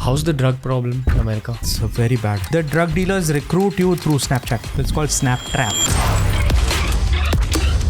How's the drug problem in America? It's very bad. The drug dealers recruit you through Snapchat. It's called Snaptrap.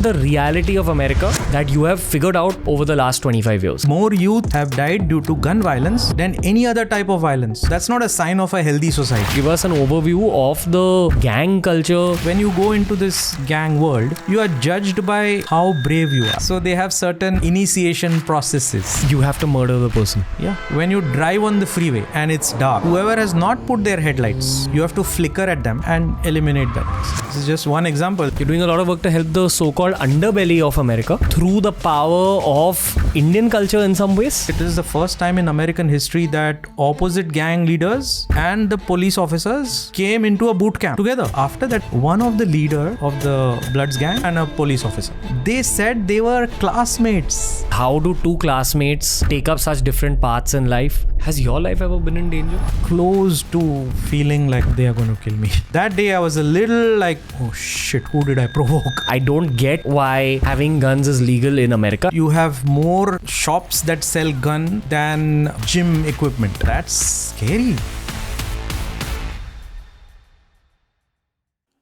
The reality of America that you have figured out over the last 25 years. More youth have died due to gun violence than any other type of violence. That's not a sign of a healthy society. Give us an overview of the gang culture. When you go into this gang world, you are judged by how brave you are. So they have certain initiation processes. You have to murder the person. Yeah. When you drive on the freeway and it's dark, whoever has not put their headlights, you have to flicker at them and eliminate them. This is just one example. You're doing a lot of work to help the so-called underbelly of America through the power of Indian culture in some ways. It is the first time in American history that opposite gang leaders and the police officers came into a boot camp together. After that, one of the leader of the Bloods gang and a police officer, they said they were classmates. How do two classmates take up such different paths in life? Has your life ever been in danger? Close to feeling like they are going to kill me. That day I was a little like, oh shit, who did I provoke? I don't get why having guns is legal in America. You have more shops that sell gun than gym equipment. That's scary.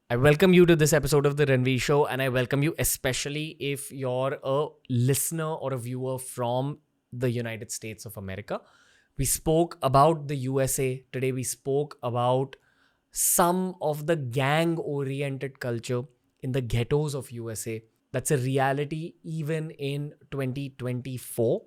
I welcome you to this episode of the Ranveer Show, and I welcome you especially if you're a listener or a viewer from the United States of America. We spoke about the USA. Today we spoke about some of the gang-oriented culture in the ghettos of USA. That's a reality even in 2024.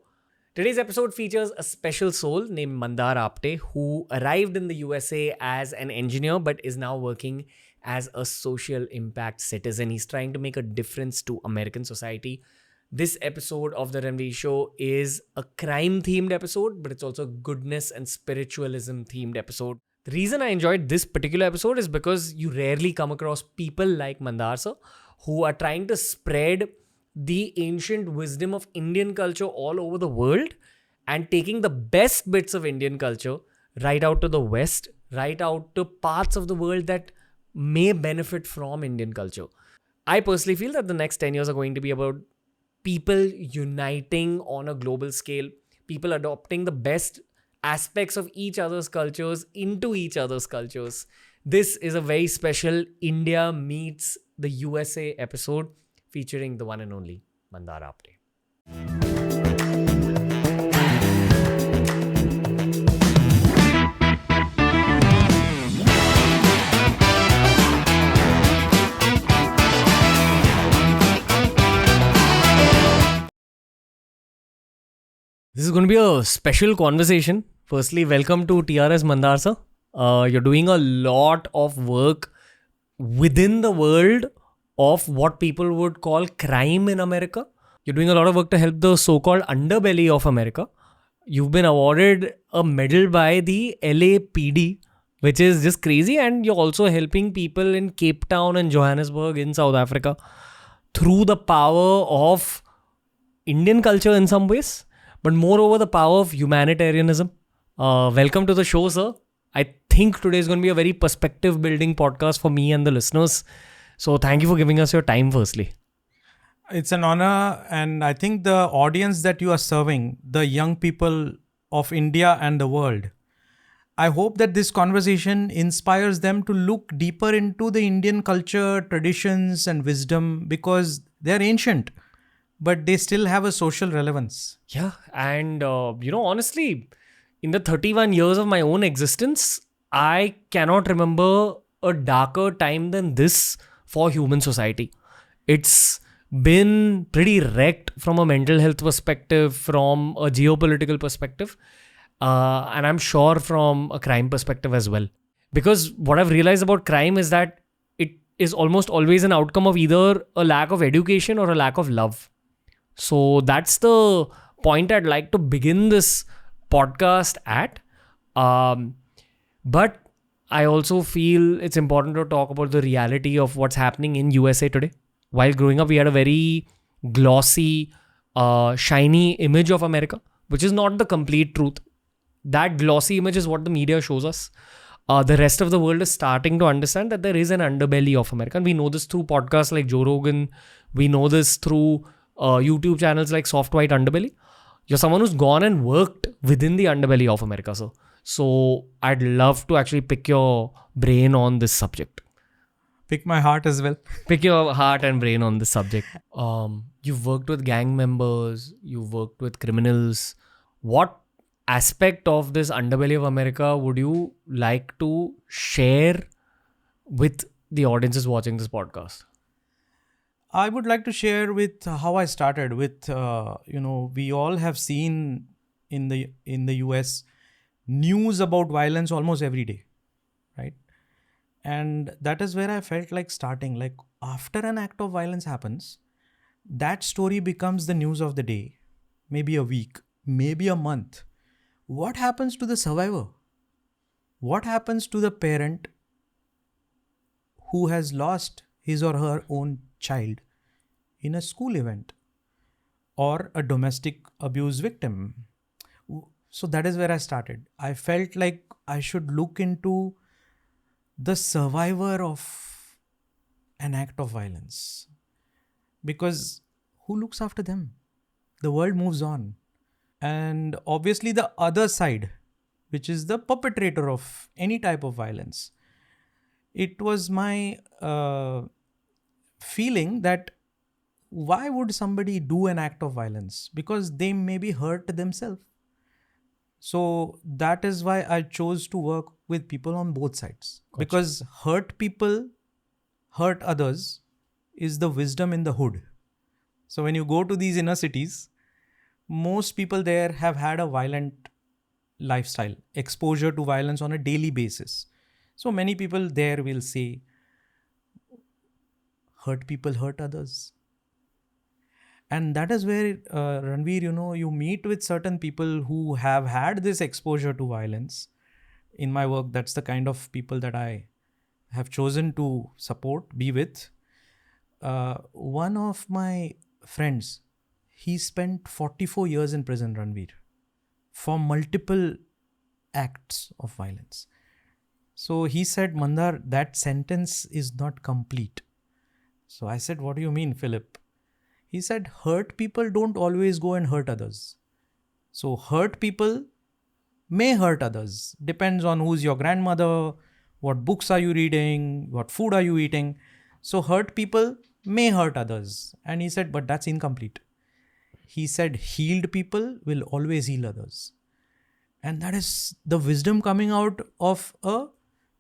Today's episode features a special soul named Mandar Apte, who arrived in the USA as an engineer but is now working as a social impact citizen. He's trying to make a difference to American society. This episode of the Ranveer Show is a crime-themed episode, but it's also a goodness and spiritualism-themed episode. The reason I enjoyed this particular episode is because you rarely come across people like Mandar sir who are trying to spread the ancient wisdom of Indian culture all over the world and taking the best bits of Indian culture right out to the West, right out to parts of the world that may benefit from Indian culture. I personally feel that the next 10 years are going to be about people uniting on a global scale, people adopting the best aspects of each other's cultures into each other's cultures. This is a very special India meets the USA episode featuring the one and only Mandar Apte. This is going to be a special conversation. Firstly, welcome to TRS Mandar sir. You're doing a lot of work within the world of what people would call crime in America. You're doing a lot of work to help the so-called underbelly of America. You've been awarded a medal by the LAPD, which is just crazy. And you're also helping people in Cape Town and Johannesburg in South Africa through the power of Indian culture in some ways, but moreover the power of humanitarianism. Welcome to the show, sir. I think today is going to be a very perspective building podcast for me and the listeners. So thank you for giving us your time firstly. It's an honor, and I think the audience that you are serving, the young people of India and the world, I hope that this conversation inspires them to look deeper into the Indian culture, traditions and wisdom, because they're ancient, but they still have a social relevance. Yeah, and honestly, in the 31 years of my own existence, I cannot remember a darker time than this for human society. It's been pretty wrecked from a mental health perspective, from a geopolitical perspective, and I'm sure from a crime perspective as well. Because what I've realized about crime is that it is almost always an outcome of either a lack of education or a lack of love. So that's the point I'd like to begin this podcast at. But I also feel it's important to talk about the reality of what's happening in USA today. While growing up, we had a very glossy, shiny image of America, which is not the complete truth. That glossy image is what the media shows us. The rest of the world is starting to understand that there is an underbelly of America. And we know this through podcasts like Joe Rogan. We know this through YouTube channels like Soft White Underbelly. You're someone who's gone and worked within the underbelly of America. So So I'd love to actually pick your brain on this subject. Pick my heart as well. Pick your heart and brain on this subject. You've worked with gang members, you've worked with criminals. What aspect of this underbelly of America would you like to share with the audiences watching this podcast? I would like to share with how I started with, we all have seen in the US news about violence almost every day, right? And that is where I felt like starting. Like after an act of violence happens, that story becomes the news of the day, maybe a week, maybe a month. What happens to the survivor? What happens to the parent who has lost his or her own child in a school event or a domestic abuse victim? So that is where I started. I felt like I should look into the survivor of an act of violence, because who looks after them? The world moves on. And obviously the other side, which is the perpetrator of any type of violence. It was my feeling that why would somebody do an act of violence? Because they may be hurt themselves. So that is why I chose to work with people on both sides. Gotcha. Because hurt people, hurt others is the wisdom in the hood. So when you go to these inner cities, most people there have had a violent lifestyle, exposure to violence on a daily basis. So many people there will say, hurt people hurt others. And that is where, Ranveer, you meet with certain people who have had this exposure to violence. In my work, that's the kind of people that I have chosen to support, be with. One of my friends, he spent 44 years in prison, Ranveer, for multiple acts of violence. So he said, Mandar, that sentence is not complete. So I said, what do you mean, Philip? He said, hurt people don't always go and hurt others. So hurt people may hurt others. Depends on who's your grandmother, what books are you reading, what food are you eating. So hurt people may hurt others. And he said, but that's incomplete. He said, healed people will always heal others. And that is the wisdom coming out of a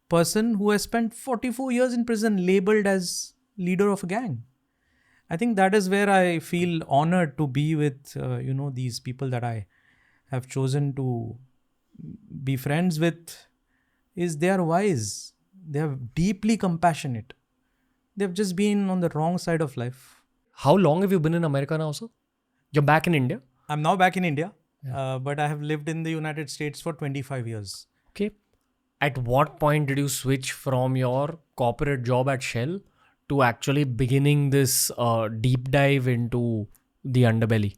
person who has spent 44 years in prison, labeled as leader of a gang. I think that is where I feel honored to be with, these people that I have chosen to be friends with. Is they are wise. They are deeply compassionate. They've just been on the wrong side of life. How long have you been in America now, sir? You're back in India? I'm now back in India, but I have lived in the United States for 25 years. Okay. At what point did you switch from your corporate job at Shell to actually beginning this deep dive into the underbelly?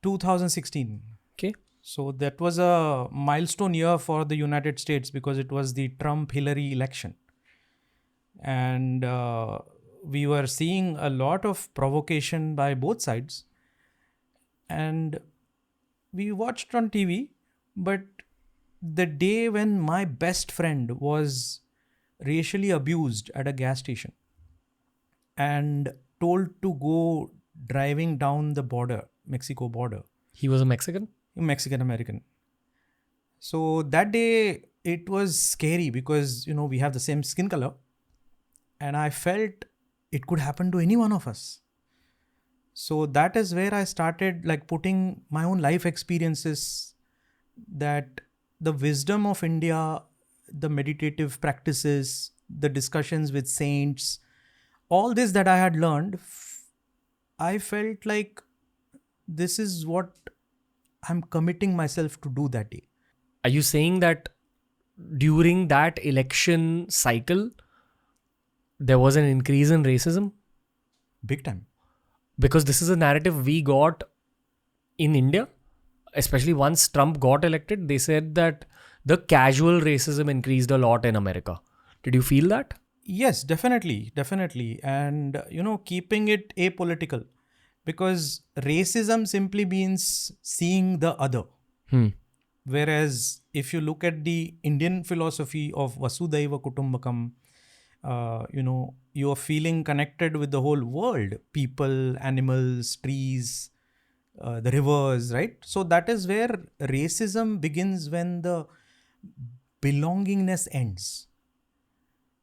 2016. Okay. So that was a milestone year for the United States because it was the Trump-Hillary election. And we were seeing a lot of provocation by both sides. And we watched on TV, but the day when my best friend was racially abused at a gas station and told to go driving down the border, Mexico border. He was a Mexican? Mexican American. So that day it was scary because, we have the same skin color. And I felt it could happen to any one of us. So that is where I started putting my own life experiences, that the wisdom of India, the meditative practices, the discussions with saints, all this that I had learned, I felt like this is what I'm committing myself to do that day. Are you saying that during that election cycle, there was an increase in racism? Big time. Because this is a narrative we got in India, especially once Trump got elected. They said that the casual racism increased a lot in America. Did you feel that? Yes, definitely. And, keeping it apolitical, because racism simply means seeing the other. Whereas if you look at the Indian philosophy of Vasudhaiva Kutumbakam, you are feeling connected with the whole world, people, animals, trees, the rivers, right? So that is where racism begins, when the belongingness ends.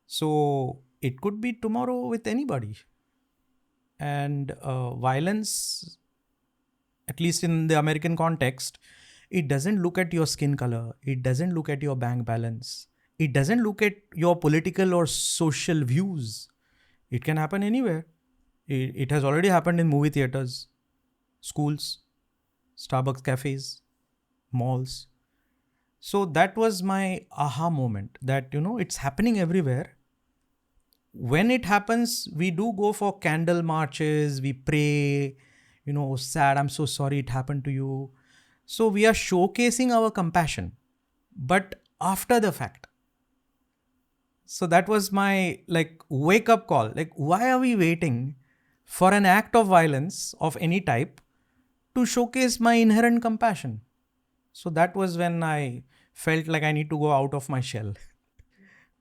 So it could be tomorrow with anybody. And violence, at least in the American context, it doesn't look at your skin color. It doesn't look at your bank balance. It doesn't look at your political or social views. It can happen anywhere. It has already happened in movie theaters, schools, Starbucks cafes, malls. So that was my aha moment, that, it's happening everywhere. When it happens, we do go for candle marches, we pray, sad, I'm so sorry it happened to you. So we are showcasing our compassion, but after the fact. So that was my wake up call. Why are we waiting for an act of violence of any type to showcase my inherent compassion? So that was when I felt like I need to go out of my shell.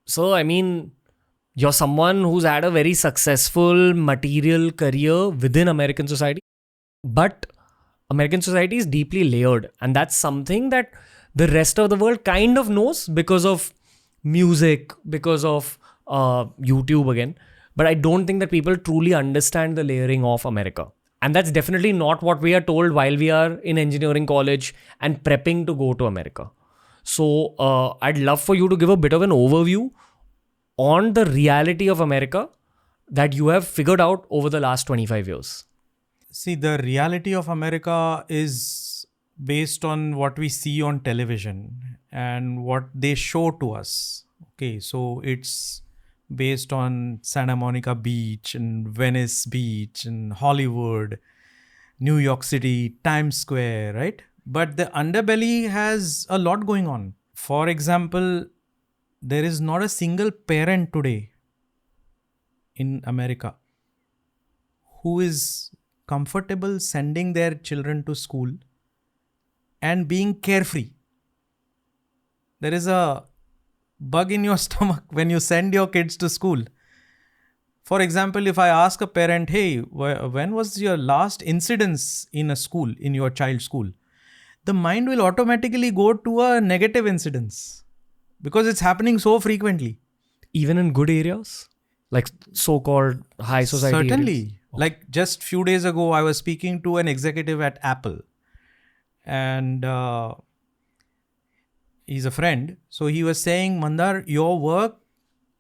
So, I mean, you're someone who's had a very successful material career within American society, but American society is deeply layered, and that's something that the rest of the world kind of knows because of music, because of YouTube again. But I don't think that people truly understand the layering of America. And that's definitely not what we are told while we are in engineering college and prepping to go to America. So I'd love for you to give a bit of an overview on the reality of America that you have figured out over the last 25 years. See, the reality of America is based on what we see on television and what they show to us. Okay, so it's based on Santa Monica Beach and Venice Beach and Hollywood, New York City, Times Square, right? But the underbelly has a lot going on. For example, there is not a single parent today in America who is comfortable sending their children to school and being carefree. There is a bug in your stomach when you send your kids to school. For example, if I ask a parent, hey, when was your last incidence in a school, in your child's school? The mind will automatically go to a negative incidence because it's happening so frequently. Even in good areas? Like so-called high society Certainly. areas? Like just few days ago, I was speaking to an executive at Apple. And he's a friend. So he was saying, Mandar, your work,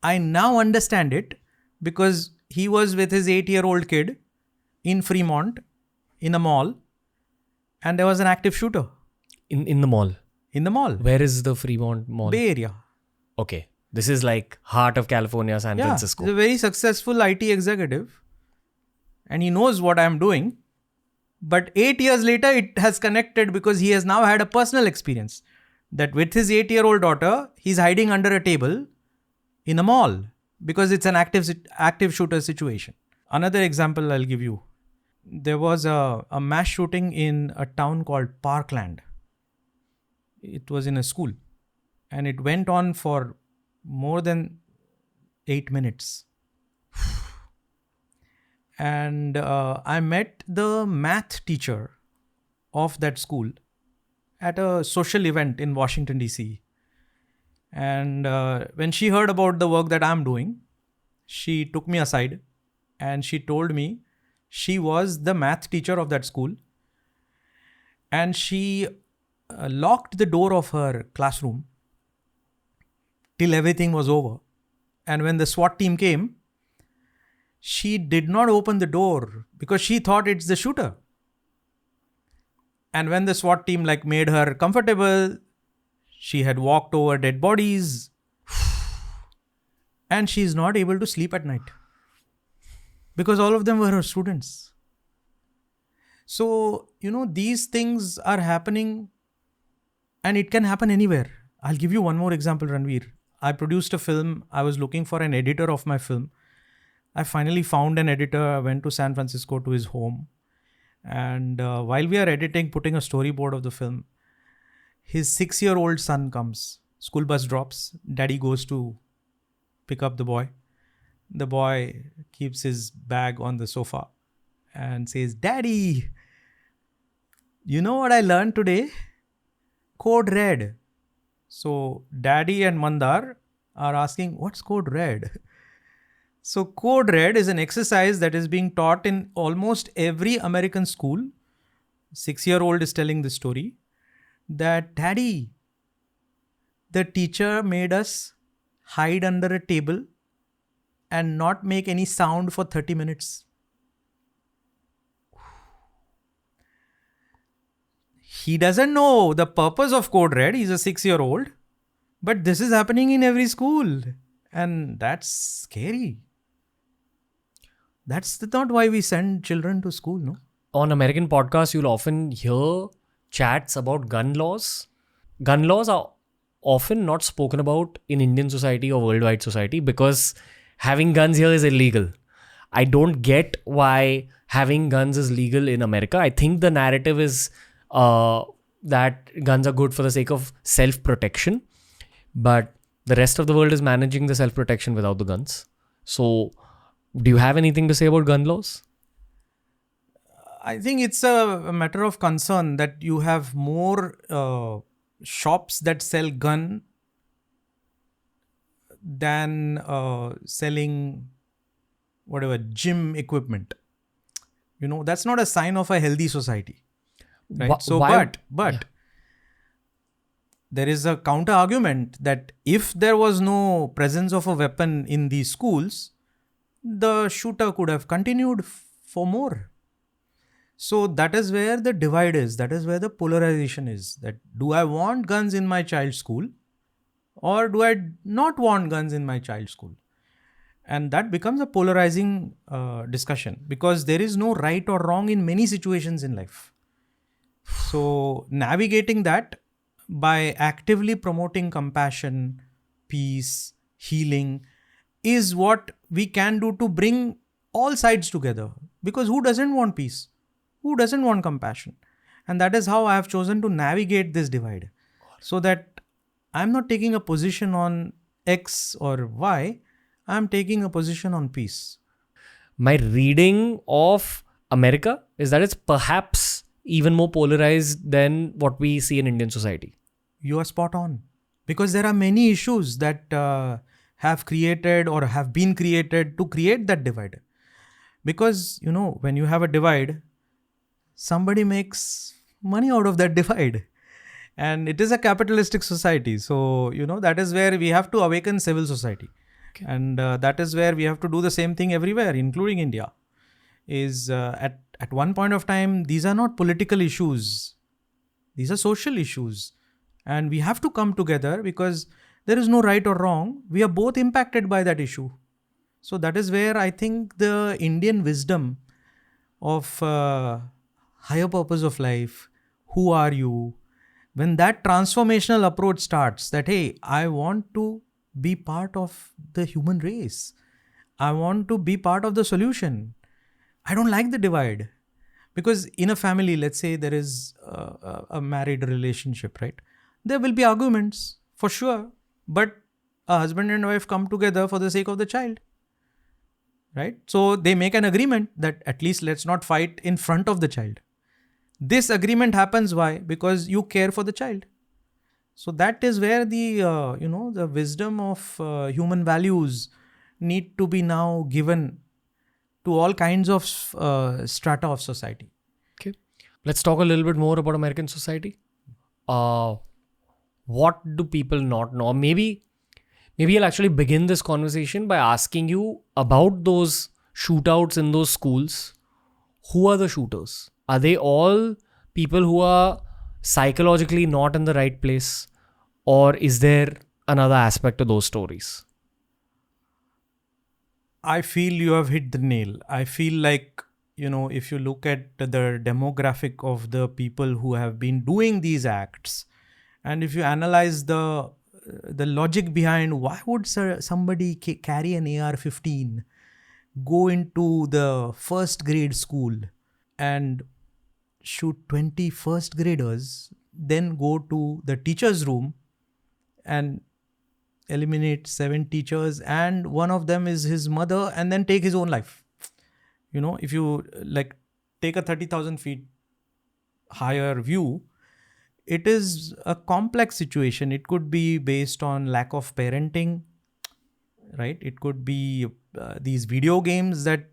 I now understand it, because he was with his 8-year-old kid in Fremont in a mall, and there was an active shooter. In the mall? In the mall. Where is the Fremont Mall? Bay Area. Okay. This is like heart of California, San Francisco. He's a very successful IT executive and he knows what I'm doing. But 8 years later, it has connected because he has now had a personal experience that with his 8-year-old daughter, he's hiding under a table in a mall because it's an active shooter situation. Another example I'll give you. There was a mass shooting in a town called Parkland. It was in a school and it went on for more than 8 minutes. And I met the math teacher of that school at a social event in Washington, D.C. And when she heard about the work that I'm doing, she took me aside and she told me she was the math teacher of that school. And she locked the door of her classroom till everything was over. And when the SWAT team came, she did not open the door because she thought it's the shooter. And when the SWAT team made her comfortable, she had walked over dead bodies and she's not able to sleep at night because all of them were her students. So, these things are happening and it can happen anywhere. I'll give you one more example, Ranveer. I produced a film. I was looking for an editor of my film. I finally found an editor. I went to San Francisco to his home. And while we are editing, putting a storyboard of the film, His 6-year-old son comes. School bus drops. Daddy goes to pick up the boy. The boy keeps his bag on the sofa and says, "Daddy, you know what I learned today? Code red." So Daddy and Mandar are asking, "What's code red?" So code red is an exercise that is being taught in almost every American school. 6-year-old is telling the story that, "Daddy, the teacher made us hide under a table and not make any sound for 30 minutes. He doesn't know the purpose of code red. He's a 6-year-old. But this is happening in every school. And that's scary. That's not why we send children to school, no? On American podcasts, you'll often hear chats about gun laws. Gun laws are often not spoken about in Indian society or worldwide society because having guns here is illegal. I don't get why having guns is legal in America. I think the narrative is that guns are good for the sake of self-protection, but the rest of the world is managing the self-protection without the guns. So, do you have anything to say about gun laws? I think it's a matter of concern that you have more shops that sell gun than selling whatever gym equipment. You know, that's not a sign of a healthy society, right? But there is a counter argument that if there was no presence of a weapon in these schools, the shooter could have continued for more. So that is where the divide is. That is where the polarization is. That do I want guns in my child's school or do I not want guns in my child's school? And that becomes a polarizing discussion because there is no right or wrong in many situations in life. So navigating that by actively promoting compassion, peace, healing is what we can do to bring all sides together. Because who doesn't want peace? Who doesn't want compassion? And that is how I have chosen to navigate this divide. So that I'm not taking a position on X or Y, I'm taking a position on peace. My reading of America is that it's perhaps even more polarized than what we see in Indian society. You are spot on. Because there are many issues that have created or have been created to create that divide. Because, you know, when you have a divide, somebody makes money out of that divide. And it is a capitalistic society. So, you know, that is where we have to awaken civil society. Okay. And that is where we have to do the same thing everywhere, including India. Is at one point of time, these are not political issues. These are social issues. And we have to come together because there is no right or wrong. We are both impacted by that issue. So that is where I think the Indian wisdom of higher purpose of life, who are you, when that transformational approach starts, that, hey, I want to be part of the human race. I want to be part of the solution. I don't like the divide. Because in a family, let's say there is a married relationship, right? There will be arguments, for sure. But a husband and wife come together for the sake of the child. Right? So they make an agreement that at least let's not fight in front of the child. This agreement happens why? Because you care for the child. So that is where the the wisdom of human values need to be now given to all kinds of strata of society. Okay, let's talk a little bit more about American society. What do people not know? Maybe I'll actually begin this conversation by asking you about those shootouts in those schools. Who are the shooters? Are they all people who are psychologically not in the right place? Or is there another aspect to those stories? I feel you have hit the nail. I feel like, if you look at the demographic of the people who have been doing these acts, and if you analyze the logic behind why would somebody carry an AR-15, go into the first grade school and shoot 20 first graders, then go to the teacher's room and eliminate 7 teachers, and one of them is his mother, and then take his own life. If you like take a 30,000 feet higher view, it is a complex situation. It could be based on lack of parenting, right? It could be these video games that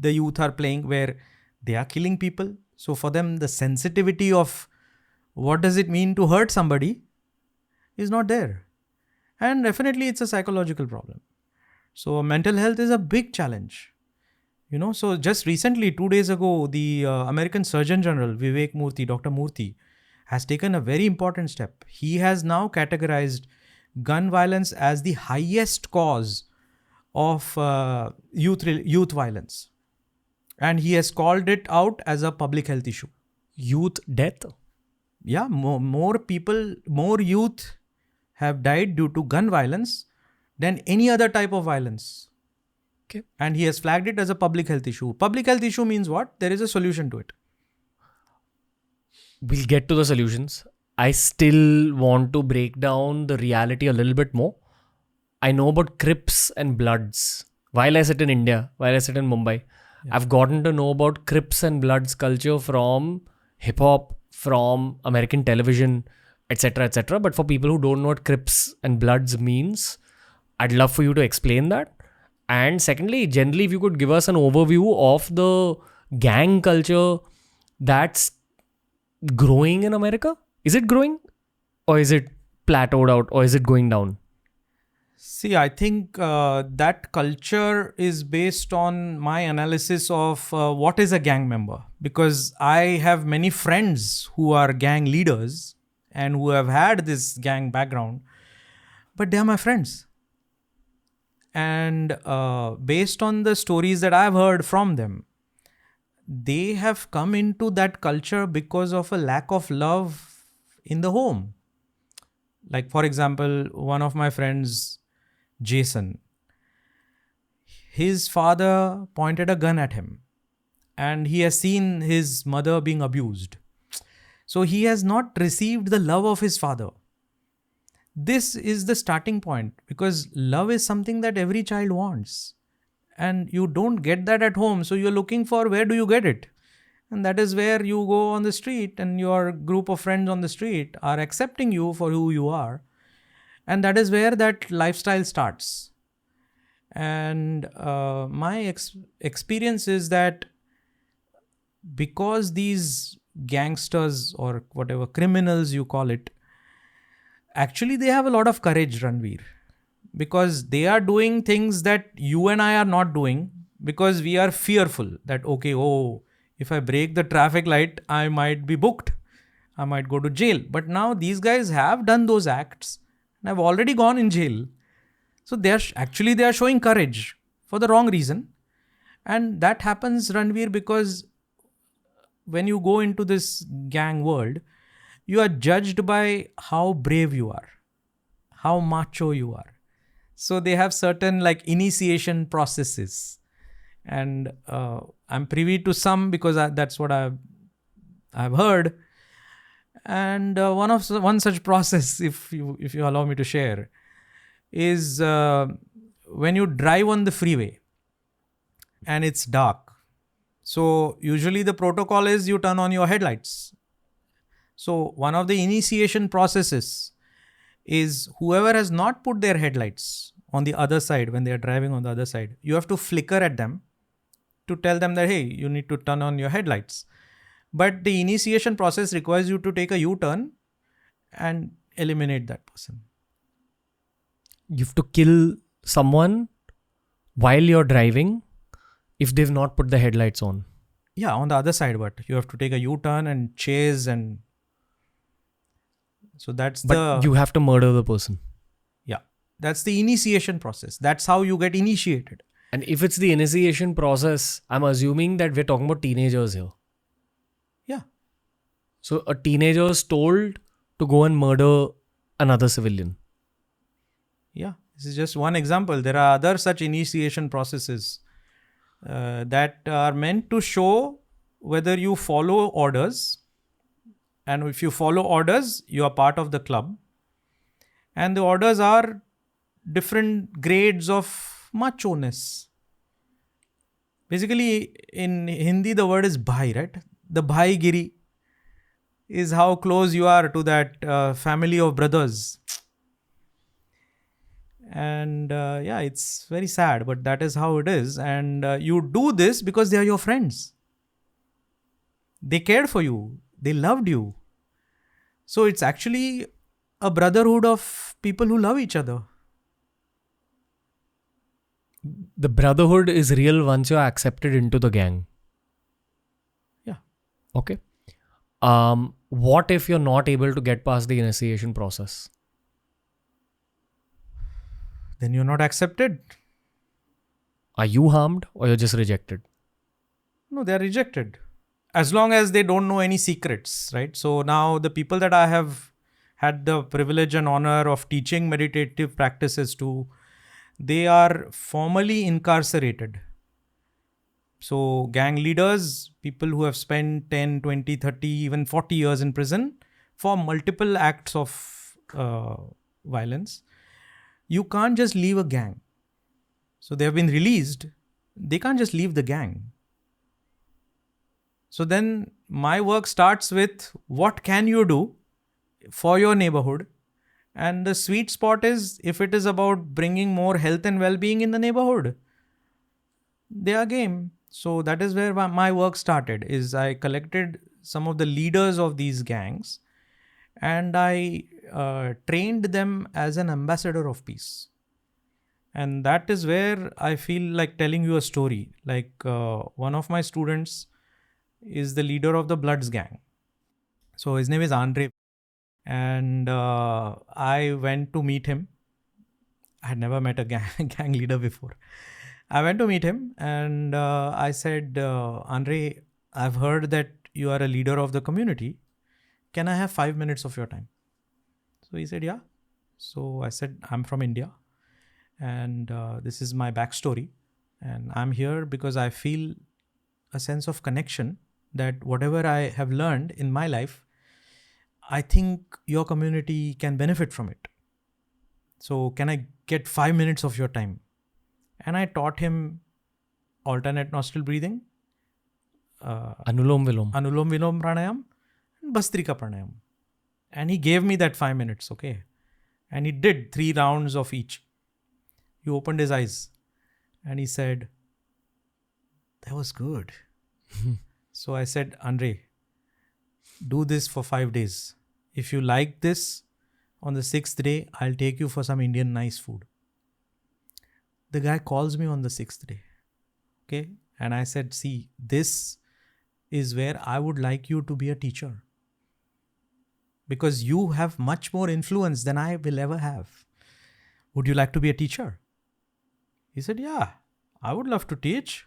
the youth are playing where they are killing people. So for them, the sensitivity of what does it mean to hurt somebody is not there. And definitely it's a psychological problem. So mental health is a big challenge. So just recently, 2 days ago, the American Surgeon General, Vivek Murthy, Dr. Murthy, has taken a very important step. He has now categorized gun violence as the highest cause of youth violence. And he has called it out as a public health issue. Youth death? Yeah, more youth have died due to gun violence than any other type of violence. Okay. And he has flagged it as a public health issue. Public health issue means what? There is a solution to it. We'll get to the solutions. I still want to break down the reality a little bit more. I know about Crips and Bloods. While I sit in India, while I sit in Mumbai, I've gotten to know about Crips and Bloods culture from hip-hop, from American television, etc., etc. But for people who don't know what Crips and Bloods means, I'd love for you to explain that. And secondly, generally, if you could give us an overview of the gang culture that's growing in America. Is it growing? Or is it plateaued out? Or is it going down? See, I think that culture is based on my analysis of what is a gang member. Because I have many friends who are gang leaders and who have had this gang background. But they are my friends. And based on the stories that I've heard from them, they have come into that culture because of a lack of love in the home. Like, for example, one of my friends, Jason, his father pointed a gun at him and he has seen his mother being abused. So he has not received the love of his father. This is the starting point, because love is something that every child wants. And you don't get that at home. So you're looking for where do you get it? And that is where you go on the street and your group of friends on the street are accepting you for who you are. And that is where that lifestyle starts. And my experience is that because these gangsters or whatever criminals you call it, actually they have a lot of courage, Ranveer. Because they are doing things that you and I are not doing, because we are fearful that, if I break the traffic light, I might be booked. I might go to jail. But now these guys have done those acts and have already gone in jail. So they are showing courage for the wrong reason. And that happens, Ranveer, because when you go into this gang world, you are judged by how brave you are, how macho you are. So they have certain initiation processes, and I'm privy to some because that's what I've heard. And one such process, if you allow me to share, is when you drive on the freeway and it's dark. So usually the protocol is you turn on your headlights. So one of the initiation processes is whoever has not put their headlights on the other side when they are driving on the other side, you have to flicker at them to tell them that, hey, you need to turn on your headlights. But the initiation process requires you to take a U-turn and eliminate that person. You have to kill someone while you're driving if they've not put the headlights on. Yeah, on the other side, but you have to take a U-turn and chase, and so But you have to murder the person. Yeah, that's the initiation process. That's how you get initiated. And if it's the initiation process, I'm assuming that we're talking about teenagers here. Yeah. So a teenager is told to go and murder another civilian. Yeah, this is just one example. There are other such initiation processes that are meant to show whether you follow orders And if you follow orders, you are part of the club. And the orders are different grades of macho-ness. Basically, in Hindi, the word is bhai, right? The bhai giri is how close you are to that family of brothers. And yeah, it's very sad, but that is how it is. And you do this because they are your friends. They cared for you. They loved you. So it's actually a brotherhood of people who love each other. The brotherhood is real once you're accepted into the gang. Yeah. Okay. What if you're not able to get past the initiation process? Then you're not accepted. Are you harmed or you're just rejected? No, they are rejected. As long as they don't know any secrets, right? So now the people that I have had the privilege and honor of teaching meditative practices to, they are formally incarcerated. So gang leaders, people who have spent 10, 20, 30, even 40 years in prison for multiple acts of violence, you can't just leave a gang. So they have been released. They can't just leave the gang. So then my work starts with what can you do for your neighborhood? And the sweet spot is if it is about bringing more health and well-being in the neighborhood, they are game. So that is where my work started, is I collected some of the leaders of these gangs and I trained them as an ambassador of peace. And that is where I feel like telling you a story. Like one of my students is the leader of the Bloods gang. So his name is Andre. And I went to meet him. I had never met a gang leader before. I went to meet him and I said, Andre, I've heard that you are a leader of the community. Can I have 5 minutes of your time? So he said, yeah. So I said, I'm from India and this is my backstory. And I'm here because I feel a sense of connection that whatever I have learned in my life, I think your community can benefit from it. So can I get 5 minutes of your time? And I taught him alternate nostril breathing, Anulom Vilom pranayam, and Bastrika pranayam. And he gave me that 5 minutes, okay? And he did 3 rounds of each. He opened his eyes and he said, that was good. So I said, Andre, do this for 5 days. If you like this, on the 6th day, I'll take you for some Indian nice food. The guy calls me on the 6th day. Okay. And I said, see, this is where I would like you to be a teacher. Because you have much more influence than I will ever have. Would you like to be a teacher? He said, yeah, I would love to teach.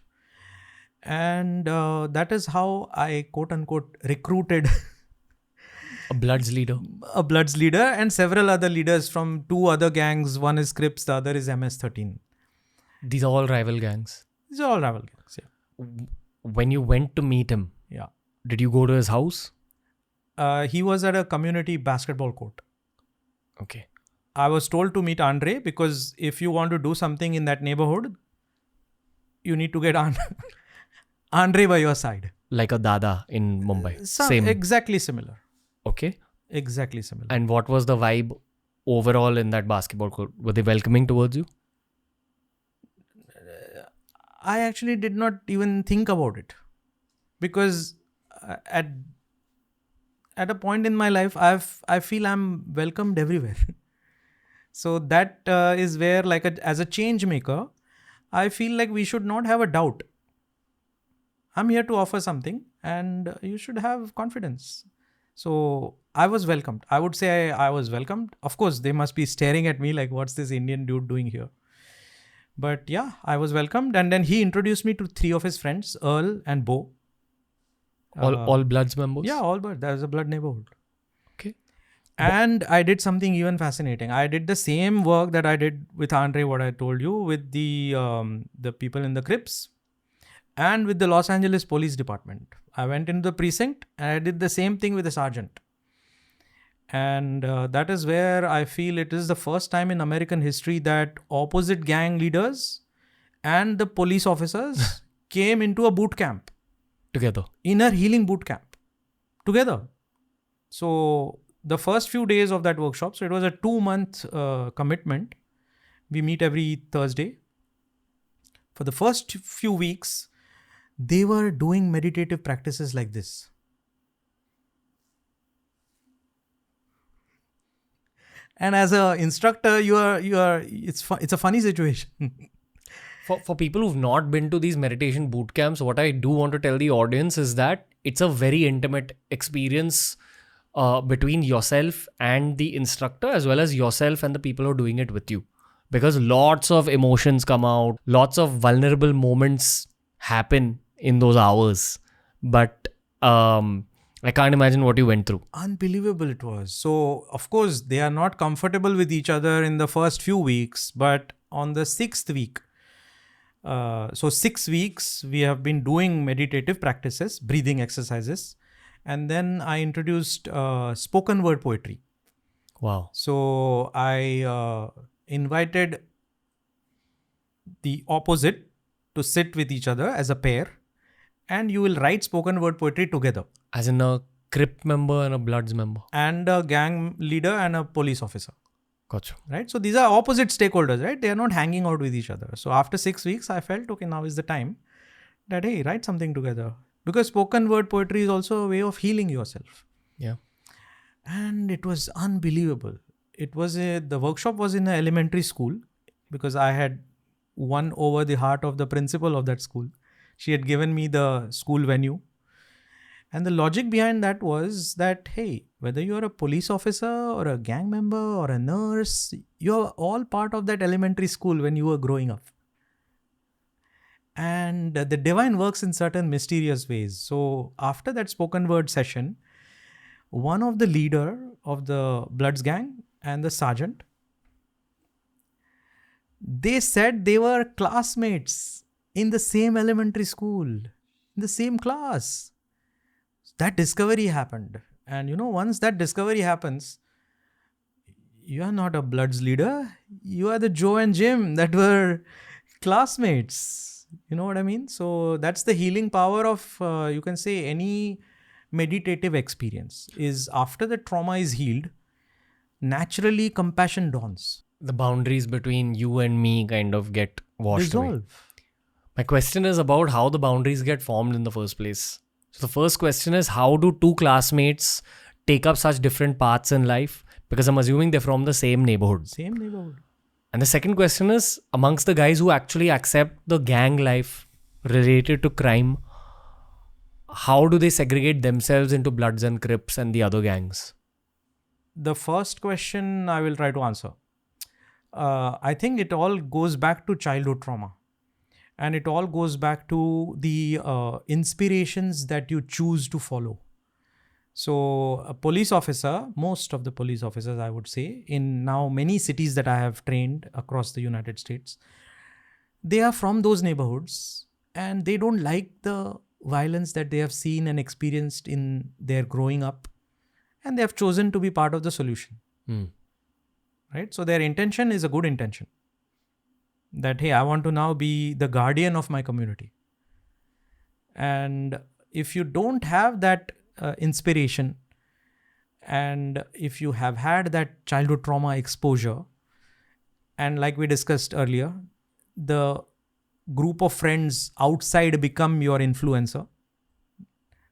And that is how I quote unquote recruited a Bloods leader. A Bloods leader and several other leaders from 2 other gangs. One is Crips, the other is MS-13. These are all rival gangs. These are all rival gangs, yeah. When you went to meet him, yeah, did you go to his house? He was at a community basketball court. Okay. I was told to meet Andre because if you want to do something in that neighborhood, you need to get Andre by your side. Like a Dada in Mumbai. Same. Exactly similar. Okay. Exactly similar. And what was the vibe overall in that basketball court? Were they welcoming towards you? I actually did not even think about it. Because at a point in my life, I feel I'm welcomed everywhere. So that is where, like, as a change maker, I feel like we should not have a doubt. I'm here to offer something and you should have confidence. So I was welcomed. I would say I was welcomed. Of course, they must be staring at me like, what's this Indian dude doing here? But yeah, I was welcomed. And then he introduced me to 3 of his friends, Earl and Bo. All Bloods members? Yeah, all Blood. There's a Blood neighborhood. Okay. And I did something even fascinating. I did the same work that I did with Andre, what I told you, with the people in the Crips and with the Los Angeles Police Department. I went into the precinct and I did the same thing with the sergeant. And that is where I feel it is the first time in American history that opposite gang leaders and the police officers came into a boot camp, Together. inner healing boot camp, together. So the first few days of that workshop, so it was a 2-month commitment. We meet every Thursday. For the first few weeks, they were doing meditative practices like this. And as an instructor, it's a funny situation. For people who've not been to these meditation boot camps, what I do want to tell the audience is that it's a very intimate experience between yourself and the instructor, as well as yourself and the people who are doing it with you. Because lots of emotions come out, lots of vulnerable moments happen in those hours. But I can't imagine what you went through. Unbelievable it was. So, of course, they are not comfortable with each other in the first few weeks, but on the 6th week, so 6 weeks, we have been doing meditative practices, breathing exercises. And then I introduced spoken word poetry. Wow. So I invited the opposite to sit with each other as a pair, and you will write spoken word poetry together. As in a Crip member and a Bloods member. And a gang leader and a police officer. Gotcha. Right? So these are opposite stakeholders, right? They are not hanging out with each other. So after 6 weeks, I felt, okay, now is the time that, hey, write something together. Because spoken word poetry is also a way of healing yourself. Yeah. And it was unbelievable. The workshop was in an elementary school because I had won over the heart of the principal of that school. She had given me the school venue. And the logic behind that was that, hey, whether you're a police officer or a gang member or a nurse, you're all part of that elementary school when you were growing up. And the divine works in certain mysterious ways. So after that spoken word session, one of the leader of the Bloods gang and the sergeant, they said they were classmates in the same elementary school, in the same class. That discovery happened. And once that discovery happens, you are not a Bloods leader. You are the Joe and Jim that were classmates. You know what I mean? So that's the healing power of, you can say, any meditative experience is after the trauma is healed, naturally compassion dawns. The boundaries between you and me kind of get washed away. Dissolve. My question is about how the boundaries get formed in the first place. So the first question is, how do two classmates take up such different paths in life? Because I'm assuming they're from the same neighborhood. Same neighborhood. And the second question is, amongst the guys who actually accept the gang life related to crime, how do they segregate themselves into Bloods and Crips and the other gangs? The first question I will try to answer. I think it all goes back to childhood trauma. And it all goes back to the inspirations that you choose to follow. So a police officer, most of the police officers, I would say, in now many cities that I have trained across the United States, they are from those neighborhoods and they don't like the violence that they have seen and experienced in their growing up, and they have chosen to be part of the solution. Right? So their intention is a good intention. That, hey, I want to now be the guardian of my community. And if you don't have that inspiration, and if you have had that childhood trauma exposure, and like we discussed earlier, the group of friends outside become your influencer.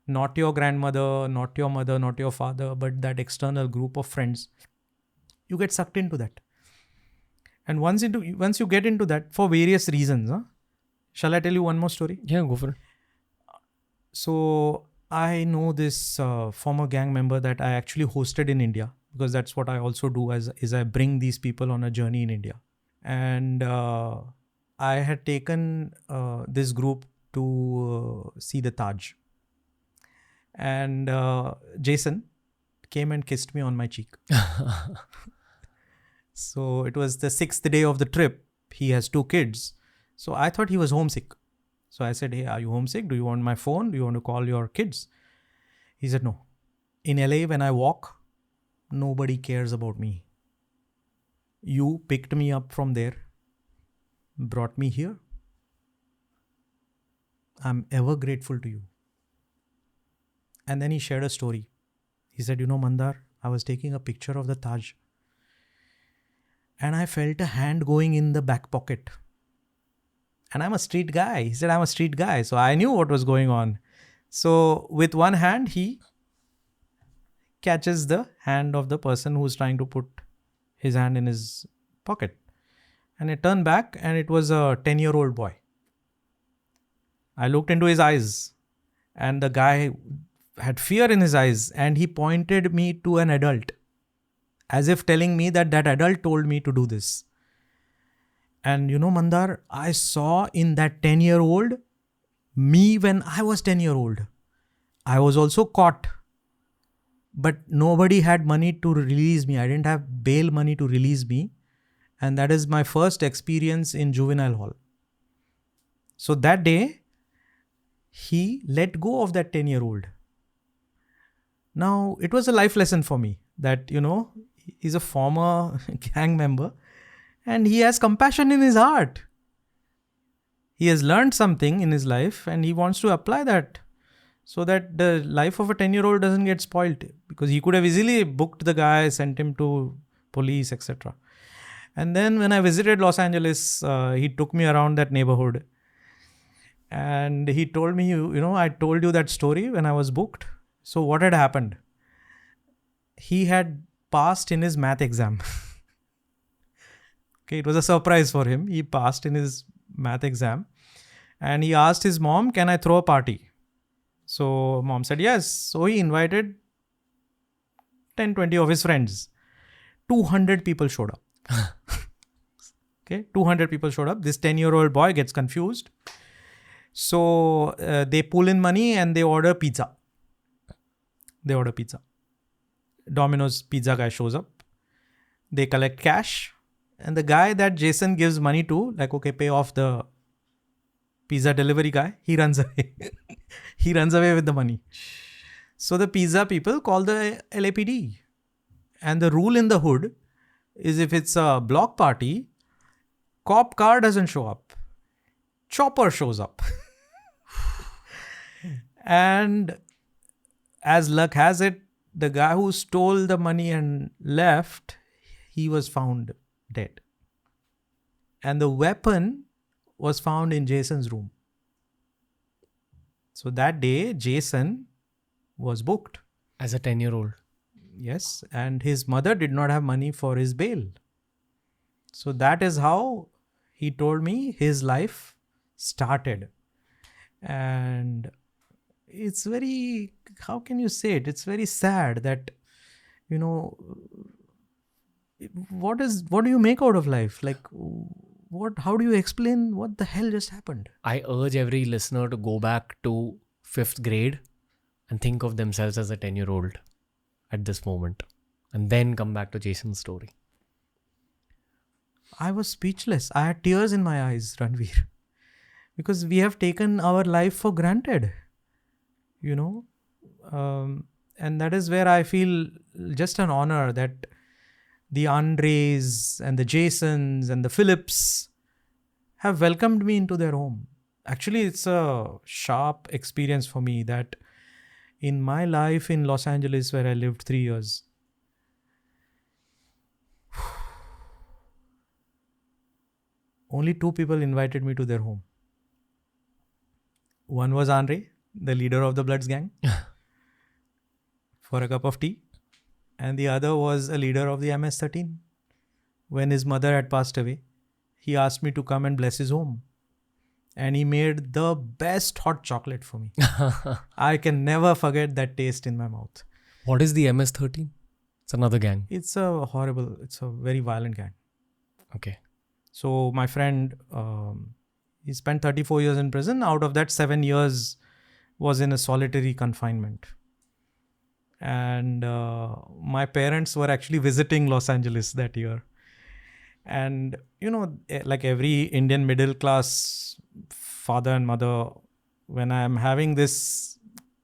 Not your grandmother, not your mother, not your father, but that external group of friends. You get sucked into that. And once you get into that, for various reasons, shall I tell you one more story? Yeah, go for it. So I know this former gang member that I actually hosted in India, because that's what I also do is I bring these people on a journey in India. And I had taken this group to see the Taj. And Jason came and kissed me on my cheek. So it was the 6th day of the trip. He has 2 kids. So I thought he was homesick. So I said, hey, are you homesick? Do you want my phone? Do you want to call your kids? He said, no. In LA, when I walk, nobody cares about me. You picked me up from there, brought me here. I'm ever grateful to you. And then he shared a story. He said, Mandar, I was taking a picture of the Taj and I felt a hand going in the back pocket. And I'm a street guy. He said, I'm a street guy. So I knew what was going on. So with one hand, he catches the hand of the person who's trying to put his hand in his pocket. And I turned back and it was a 10-year-old boy. I looked into his eyes and the guy had fear in his eyes and he pointed me to an adult as if telling me that adult told me to do this. And Mandar, I saw in that 10-year-old me when I was 10-year-old. I was also caught. But nobody had money to release me. I didn't have bail money to release me. And that is my first experience in juvenile hall. So that day, he let go of that 10-year-old. Now, it was a life lesson for me that, he's a former gang member and he has compassion in his heart. He has learned something in his life and he wants to apply that so that the life of a 10-year-old doesn't get spoiled, because he could have easily booked the guy, sent him to police, etc. And then when I visited Los Angeles, he took me around that neighborhood and he told me, I told you that story when I was booked. So what had happened? He had passed in his math exam. Okay, it was a surprise for him. He passed in his math exam and he asked his mom, can I throw a party? So mom said yes. So he invited 10-20 of his friends. 200 people showed up. Okay, 200 people showed up. This 10-year-old boy gets confused. So they pull in money and they order pizza. Domino's pizza guy shows up. They collect cash. And the guy that Jason gives money to, like, okay, pay off the pizza delivery guy, he runs away. He runs away with the money. So the pizza people call the LAPD. And the rule in the hood is if it's a block party, cop car doesn't show up. Chopper shows up. And as luck has it, the guy who stole the money and left, he was found dead. And the weapon was found in Jason's room. So that day, Jason was booked. As a 10-year-old. Yes. And his mother did not have money for his bail. So that is how he told me his life started. And it's very, how can you say it? It's very sad that, what do you make out of life? Like, how do you explain what the hell just happened? I urge every listener to go back to 5th grade and think of themselves as a 10-year-old at this moment. And then come back to Jason's story. I was speechless. I had tears in my eyes, Ranveer. Because we have taken our life for granted. And that is where I feel just an honor that the Andres and the Jasons and the Philips have welcomed me into their home. Actually, it's a sharp experience for me that in my life in Los Angeles, where I lived 3 years, only 2 people invited me to their home. One was Andre, the leader of the Bloods gang, for a cup of tea. And the other was a leader of the MS-13. When his mother had passed away, he asked me to come and bless his home. And he made the best hot chocolate for me. I can never forget that taste in my mouth. What is the MS-13? It's another gang. It's a very violent gang. Okay. So my friend, he spent 34 years in prison. Out of that, 7 years was in a solitary confinement. And my parents were actually visiting Los Angeles that year. And, like every Indian middle class father and mother, when I'm having this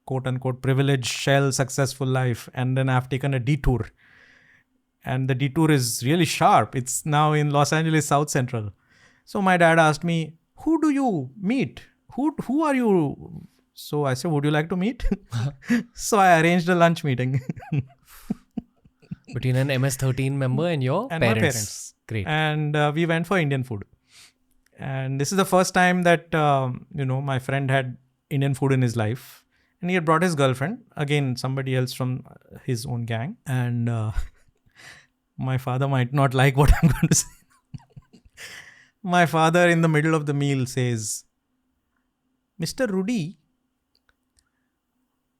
quote unquote privileged shell successful life and then I've taken a detour And the detour is really sharp. It's now in Los Angeles South Central. So my dad asked me, who do you meet? Who are you? So I said, would you like to meet? So I arranged a lunch meeting. Between an MS-13 member and your and parents. my parents. Great. And we went for Indian food. And this is the first time that, my friend had Indian food in his life. And he had brought his girlfriend, again, somebody else from his own gang. And my father might not like what I'm going to say. My father, in the middle of the meal, says, Mr. Rudy,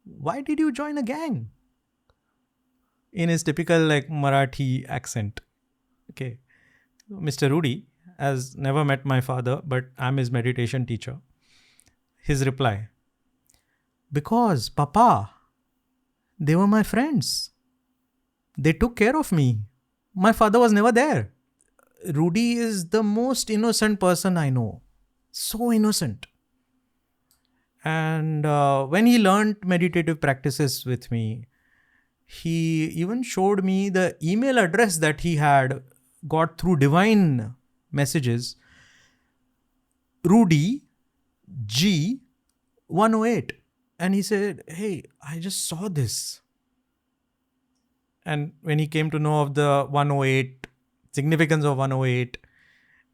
why did you join a gang? In his typical Marathi accent. Okay. Mr. Rudy has never met my father, but I'm his meditation teacher. His reply, because, Papa, they were my friends. They took care of me. My father was never there. Rudy is the most innocent person I know. So innocent. And when he learned meditative practices with me, he even showed me the email address that he had got through divine messages. Rudy G 108. And he said, hey, I just saw this. And when he came to know of the 108, significance of 108,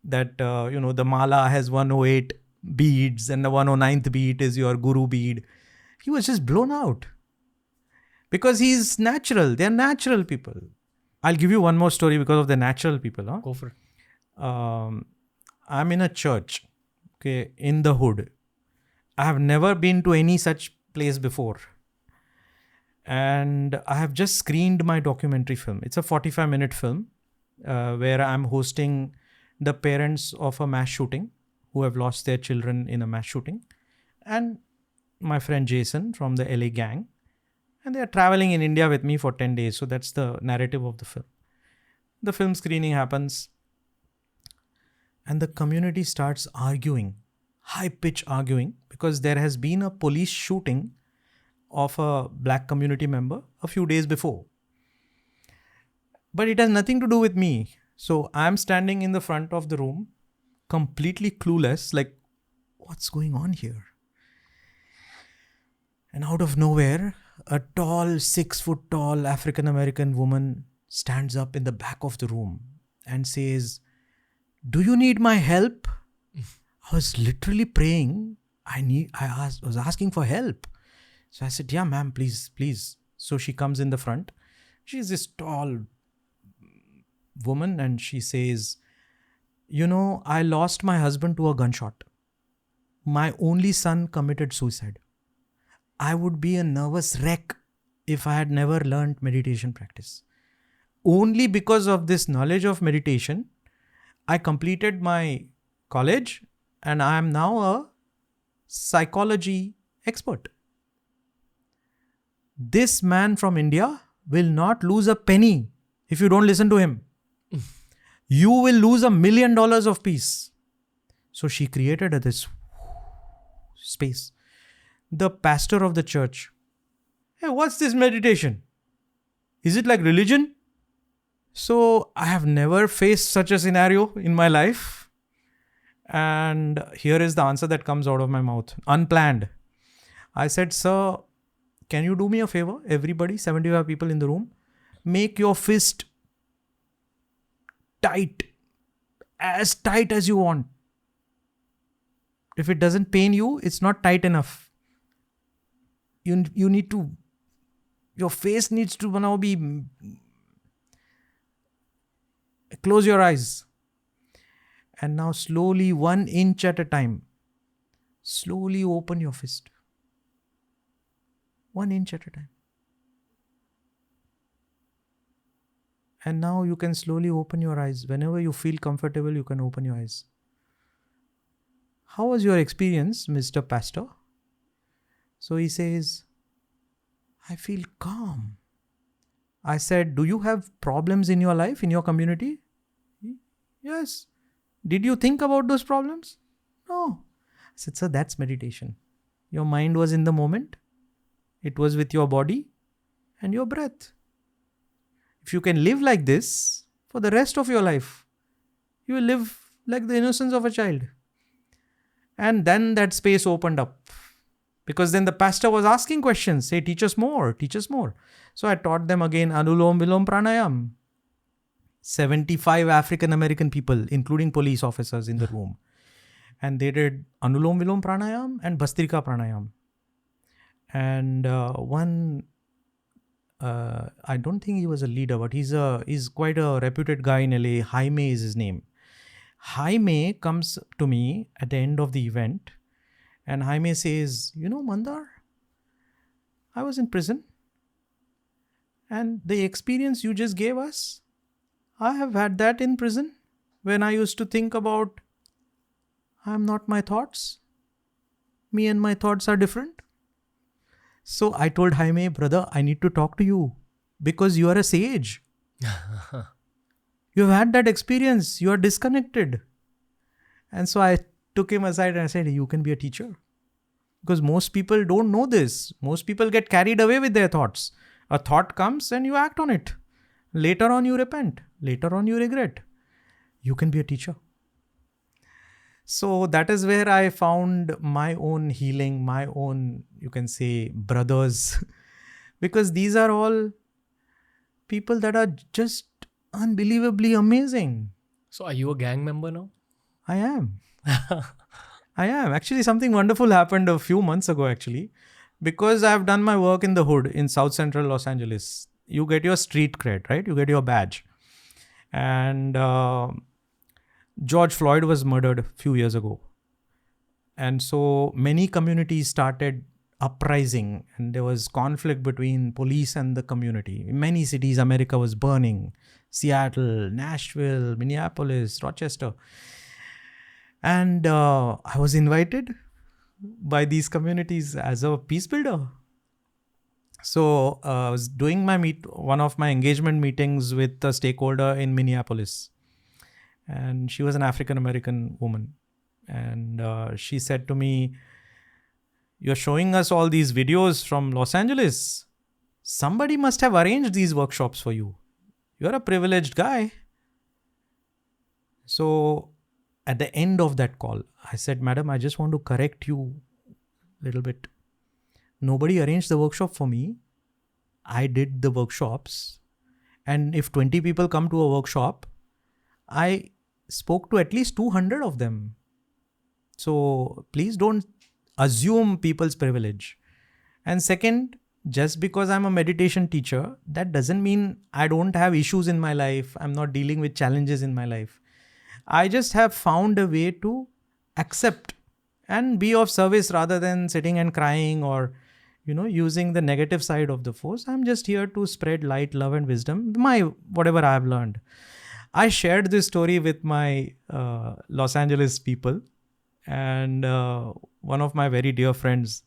that, the mala has 108 beads and the 109th bead is your guru bead, he was just blown out. Because he's natural. They're natural people. I'll give you one more story because of the natural people. Huh? Go for it. I'm in a church, okay, in the hood. I have never been to any such place before. And I have just screened my documentary film. It's a 45-minute film where I'm hosting the parents of a mass shooting who have lost their children in a mass shooting. And my friend Jason from the LA gang. And they are traveling in India with me for 10 days. So that's the narrative of the film. The film screening happens. And the community starts arguing, high-pitch arguing, because there has been a police shooting of a black community member a few days before. But it has nothing to do with me. So I'm standing in the front of the room, completely clueless, like, what's going on here? And out of nowhere, a tall, 6 foot tall African-American woman stands up in the back of the room and says, do you need my help? I was literally praying. I was asking for help. So I said, yeah, ma'am, please. So she comes in the front. She's this tall woman and she says, I lost my husband to a gunshot. My only son committed suicide. I would be a nervous wreck if I had never learned meditation practice. Only because of this knowledge of meditation, I completed my college and I am now a psychology expert. This man from India will not lose a penny if you don't listen to him. You will lose $1 million of peace. So she created this space. The pastor of the church, hey, what's this meditation? Is it like religion? So I have never faced such a scenario in my life. And here is the answer that comes out of my mouth, unplanned. I said, sir, can you do me a favor? Everybody, 75 people in the room, make your fist tight, as tight as you want. If it doesn't pain you, it's not tight enough. You need to, your face needs to now be, close your eyes. And now slowly, 1 inch at a time, slowly open your fist. 1 inch at a time. And now you can slowly open your eyes. Whenever you feel comfortable, you can open your eyes. How was your experience, Mr. Pastor? So he says, I feel calm. I said, do you have problems in your life, in your community? Yes. Did you think about those problems? No. I said, sir, that's meditation. Your mind was in the moment. It was with your body and your breath. if you can live like this for the rest of your life, you will live like the innocence of a child. And then that space opened up. Because then the pastor was asking questions. Say, teach us more, teach us more. So I taught them again Anulom Vilom Pranayam. 75 African American people, including police officers in the room. And they did Anulom Vilom Pranayam and Bhastrika Pranayam. And I don't think he was a leader, but he's quite a reputed guy in LA. Jaime is his name. Jaime comes to me at the end of the event. And Jaime says, Mandar, I was in prison. And the experience you just gave us, I have had that in prison when I used to think about, I'm not my thoughts. Me and my thoughts are different. So I told Jaime, brother, I need to talk to you because you are a sage. You've had that experience. You are disconnected. And so I took him aside and I said, you can be a teacher. Because most people don't know this. Most people get carried away with their thoughts. A thought comes and you act on it. Later on you repent. Later on you regret. You can be a teacher. So that is where I found my own healing, my own, you can say, brothers. Because these are all people that are just unbelievably amazing. So are you a gang member now? I am. I am. Actually, something wonderful happened a few months ago, actually. Because I've done my work in the hood in South Central Los Angeles. You get your street cred, right? You get your badge. And George Floyd was murdered a few years ago. And so many communities started uprising and there was conflict between police and the community. In many cities, America was burning. Seattle, Nashville, Minneapolis, Rochester. And I was invited by these communities as a peace builder. So I was doing one of my engagement meetings with a stakeholder in Minneapolis. And she was an African-American woman. And she said to me, you're showing us all these videos from Los Angeles. Somebody must have arranged these workshops for you. You're a privileged guy. So at the end of that call, I said, Madam, I just want to correct you a little bit. Nobody arranged the workshop for me. I did the workshops. And if 20 people come to a workshop, I spoke to at least 200 of them. So please don't assume people's privilege. And second, just because I'm a meditation teacher, that doesn't mean I don't have issues in my life. I'm not dealing with challenges in my life. I just have found a way to accept and be of service rather than sitting and crying or, using the negative side of the force. I'm just here to spread light, love and wisdom, whatever I have learned. I shared this story with my Los Angeles people and one of my very dear friends,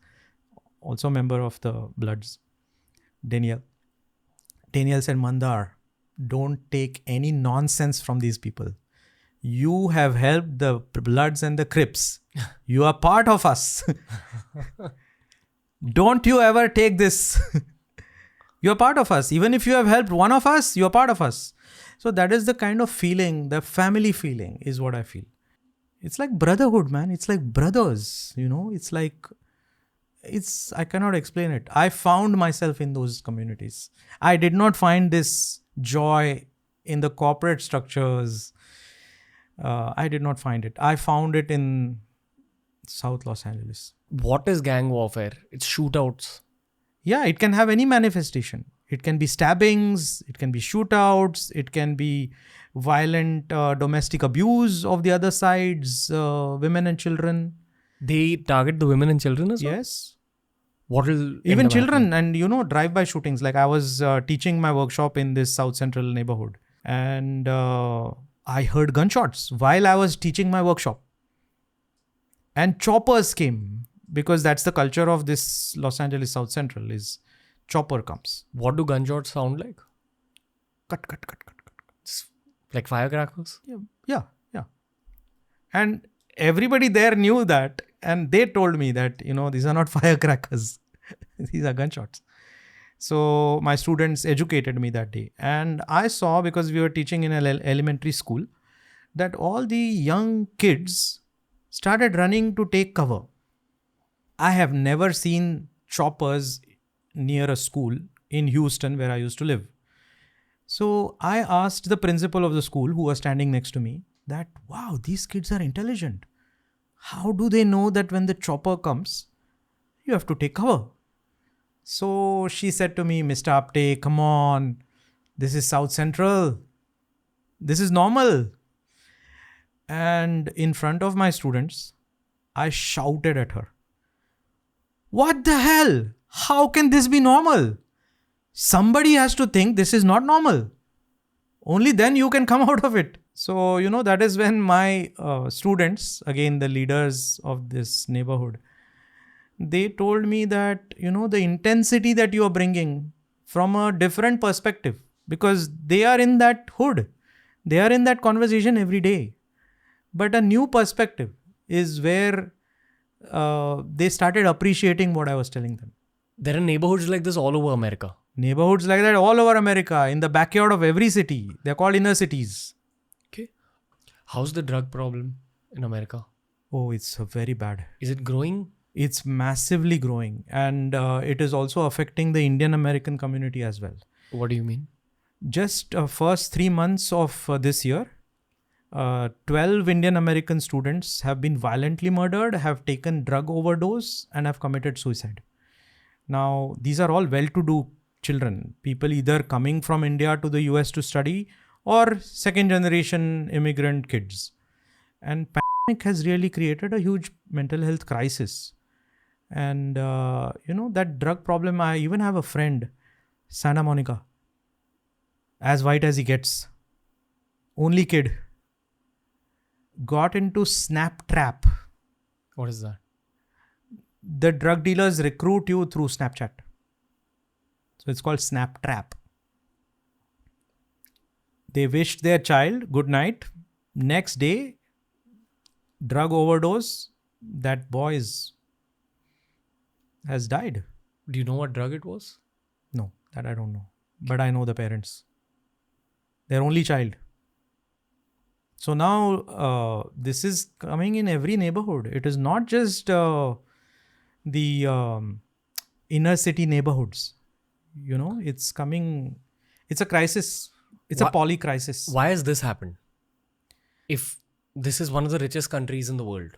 also a member of the Bloods, Daniel. Daniel said, Mandar, don't take any nonsense from these people. You have helped the Bloods and the Crips. You are part of us. Don't you ever take this. You're part of us. Even if you have helped one of us, you're part of us. So that is the kind of feeling, the family feeling is what I feel. It's like brotherhood, man. It's like brothers, it's like, I cannot explain it. I found myself in those communities. I did not find this joy in the corporate structures. I did not find it. I found it in South Los Angeles. What is gang warfare? It's shootouts. Yeah, it can have any manifestation. It can be stabbings, it can be shootouts, it can be violent domestic abuse of the other side's women and children. They target the women and children as well? Yes. What will even children happening? And drive-by shootings. Like I was teaching my workshop in this South Central neighborhood and I heard gunshots while I was teaching my workshop. And choppers came because that's the culture of this Los Angeles South Central is chopper comes. What do gunshots sound like? Cut. It's like firecrackers? Yeah. And everybody there knew that. And they told me that, these are not firecrackers. These are gunshots. So my students educated me that day. And I saw, because we were teaching in an elementary school, that all the young kids started running to take cover. I have never seen choppers near a school in Houston where I used to live. So I asked the principal of the school, who was standing next to me, that, wow, these kids are intelligent. How do they know that when the chopper comes, you have to take cover? So she said to me, Mr. Apte, come on, this is South Central. This is normal. And in front of my students, I shouted at her, what the hell? How can this be normal? Somebody has to think this is not normal. Only then you can come out of it. So, that is when my students, again, the leaders of this neighborhood, they told me that, the intensity that you are bringing from a different perspective, because they are in that hood. They are in that conversation every day. But a new perspective is where they started appreciating what I was telling them. There are neighborhoods like this all over America. Neighborhoods like that all over America, in the backyard of every city. They're called inner cities. Okay. How's the drug problem in America? Oh, it's very bad. Is it growing? It's massively growing. And it is also affecting the Indian American community as well. What do you mean? Just first 3 months of this year, 12 Indian American students have been violently murdered, have taken drug overdose, and have committed suicide. Now, these are all well-to-do children, people either coming from India to the US to study or second-generation immigrant kids. And pandemic has really created a huge mental health crisis. And, that drug problem, I even have a friend, Santa Monica, as white as he gets, only kid, got into snap trap. What is that? The drug dealers recruit you through Snapchat. So it's called snap trap. They wished their child good night. Next day, drug overdose. That boy has died. Do you know what drug it was? No, that I don't know. But I know the parents. Their only child. So now this is coming in every neighborhood. It is not just the inner city neighborhoods. It's coming. It's a crisis. It's a poly crisis. Why has this happened? If this is one of the richest countries in the world,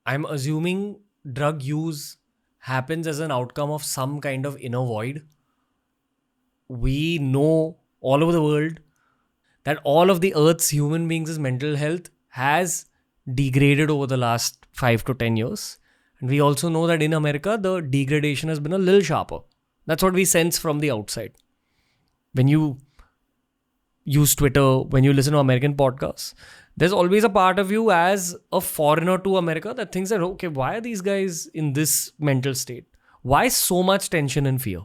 I'm assuming drug use happens as an outcome of some kind of inner void. We know all over the world that all of the Earth's human beings' mental health has degraded over the last 5 to 10 years. And we also know that in America, the degradation has been a little sharper. That's what we sense from the outside. When you use Twitter, when you listen to American podcasts, there's always a part of you as a foreigner to America that thinks that, okay, why are these guys in this mental state? Why so much tension and fear?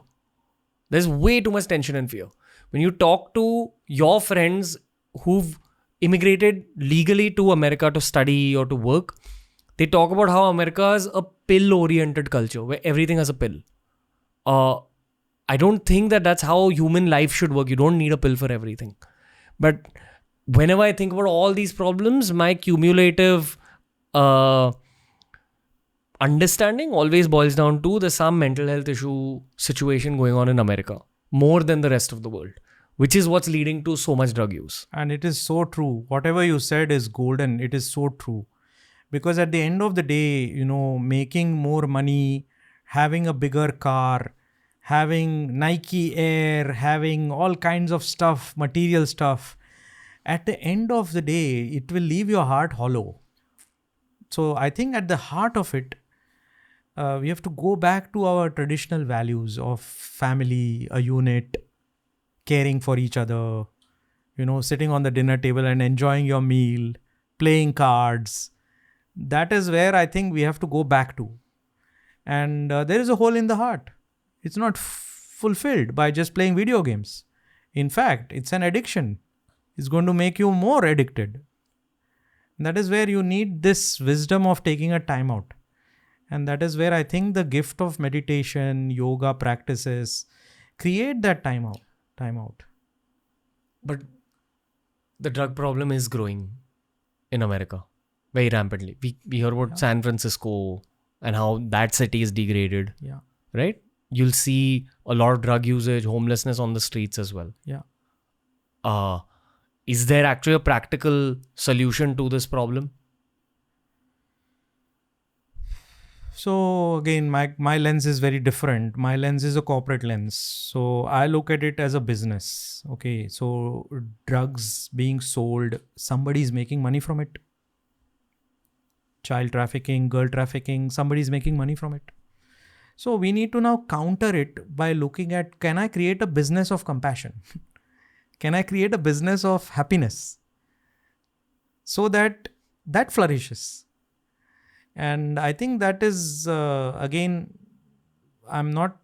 There's way too much tension and fear. When you talk to your friends who've immigrated legally to America to study or to work, they talk about how America is a pill-oriented culture where everything has a pill. I don't think that that's how human life should work. You don't need a pill for everything. But whenever I think about all these problems, my cumulative understanding always boils down to there's some mental health issue situation going on in America more than the rest of the world, which is what's leading to so much drug use. And it is so true. Whatever you said is golden. It is so true. Because at the end of the day, making more money, having a bigger car, having Nike Air, having all kinds of stuff, material stuff, at the end of the day, it will leave your heart hollow. So I think at the heart of it, we have to go back to our traditional values of family, a unit, caring for each other, sitting on the dinner table and enjoying your meal, playing cards. That is where I think we have to go back to. And there is a hole in the heart. It's not fulfilled by just playing video games. In fact, it's an addiction. It's going to make you more addicted. And that is where you need this wisdom of taking a time out And that is where I think the gift of meditation, yoga practices create that time out. But the drug problem is growing in America very rampantly. We heard about San Francisco and how that city is degraded, Yeah. right? You'll see a lot of drug usage, homelessness on the streets as well. Yeah. Is there actually a practical solution to this problem? So again, my lens is very different. My lens is a corporate lens. So I look at it as a business. Okay. So drugs being sold, somebody's making money from it. Child trafficking, girl trafficking, somebody's making money from it. So we need to now counter it by looking at, can I create a business of compassion? Can I create a business of happiness? So that flourishes. And I think that is, again, I'm not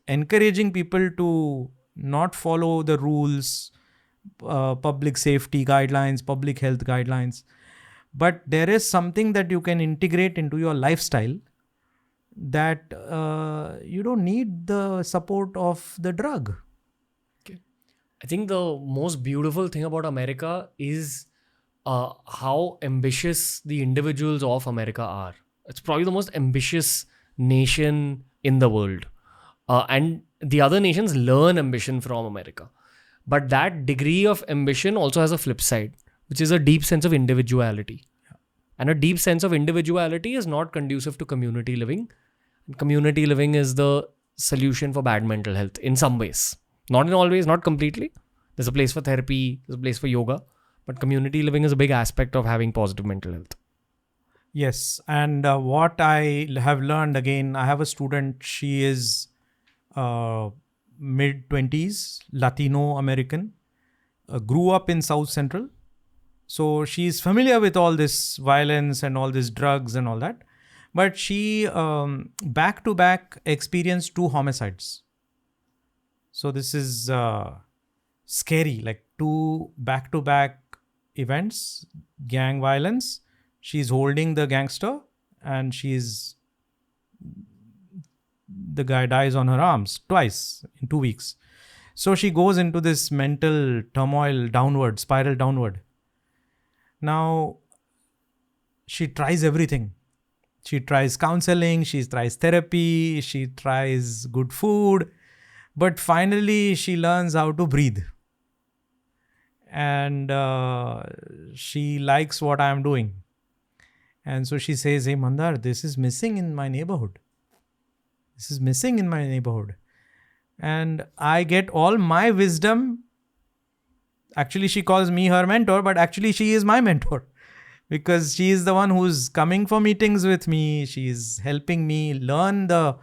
encouraging people to not follow the rules, public safety guidelines, public health guidelines. But there is something that you can integrate into your lifestyle that you don't need the support of the drug. I think the most beautiful thing about America is how ambitious the individuals of America are. It's probably the most ambitious nation in the world. And the other nations learn ambition from America. But that degree of ambition also has a flip side, which is a deep sense of individuality. And a deep sense of individuality is not conducive to community living. And community living is the solution for bad mental health in some ways. Not in all ways, not completely. There's a place for therapy, there's a place for yoga. But community living is a big aspect of having positive mental health. Yes. And what I have learned, again, I have a student, she is mid-20s, Latino American, grew up in South Central. So she's familiar with all this violence and all these drugs and all that. But she back-to-back experienced 2 homicides. So this is scary, like 2 back-to-back events, gang violence. She's holding the gangster and the guy dies on her arms twice in 2 weeks. So she goes into this mental turmoil spiral downward. Now, she tries everything. She tries counseling, she tries therapy, she tries good food, but finally she learns how to breathe. And she likes what I am doing. And so she says, hey Mandar, this is missing in my neighborhood. This is missing in my neighborhood. And I get all my wisdom. Actually, she calls me her mentor, but actually she is my mentor. Because she is the one who's coming for meetings with me. She is helping me learn the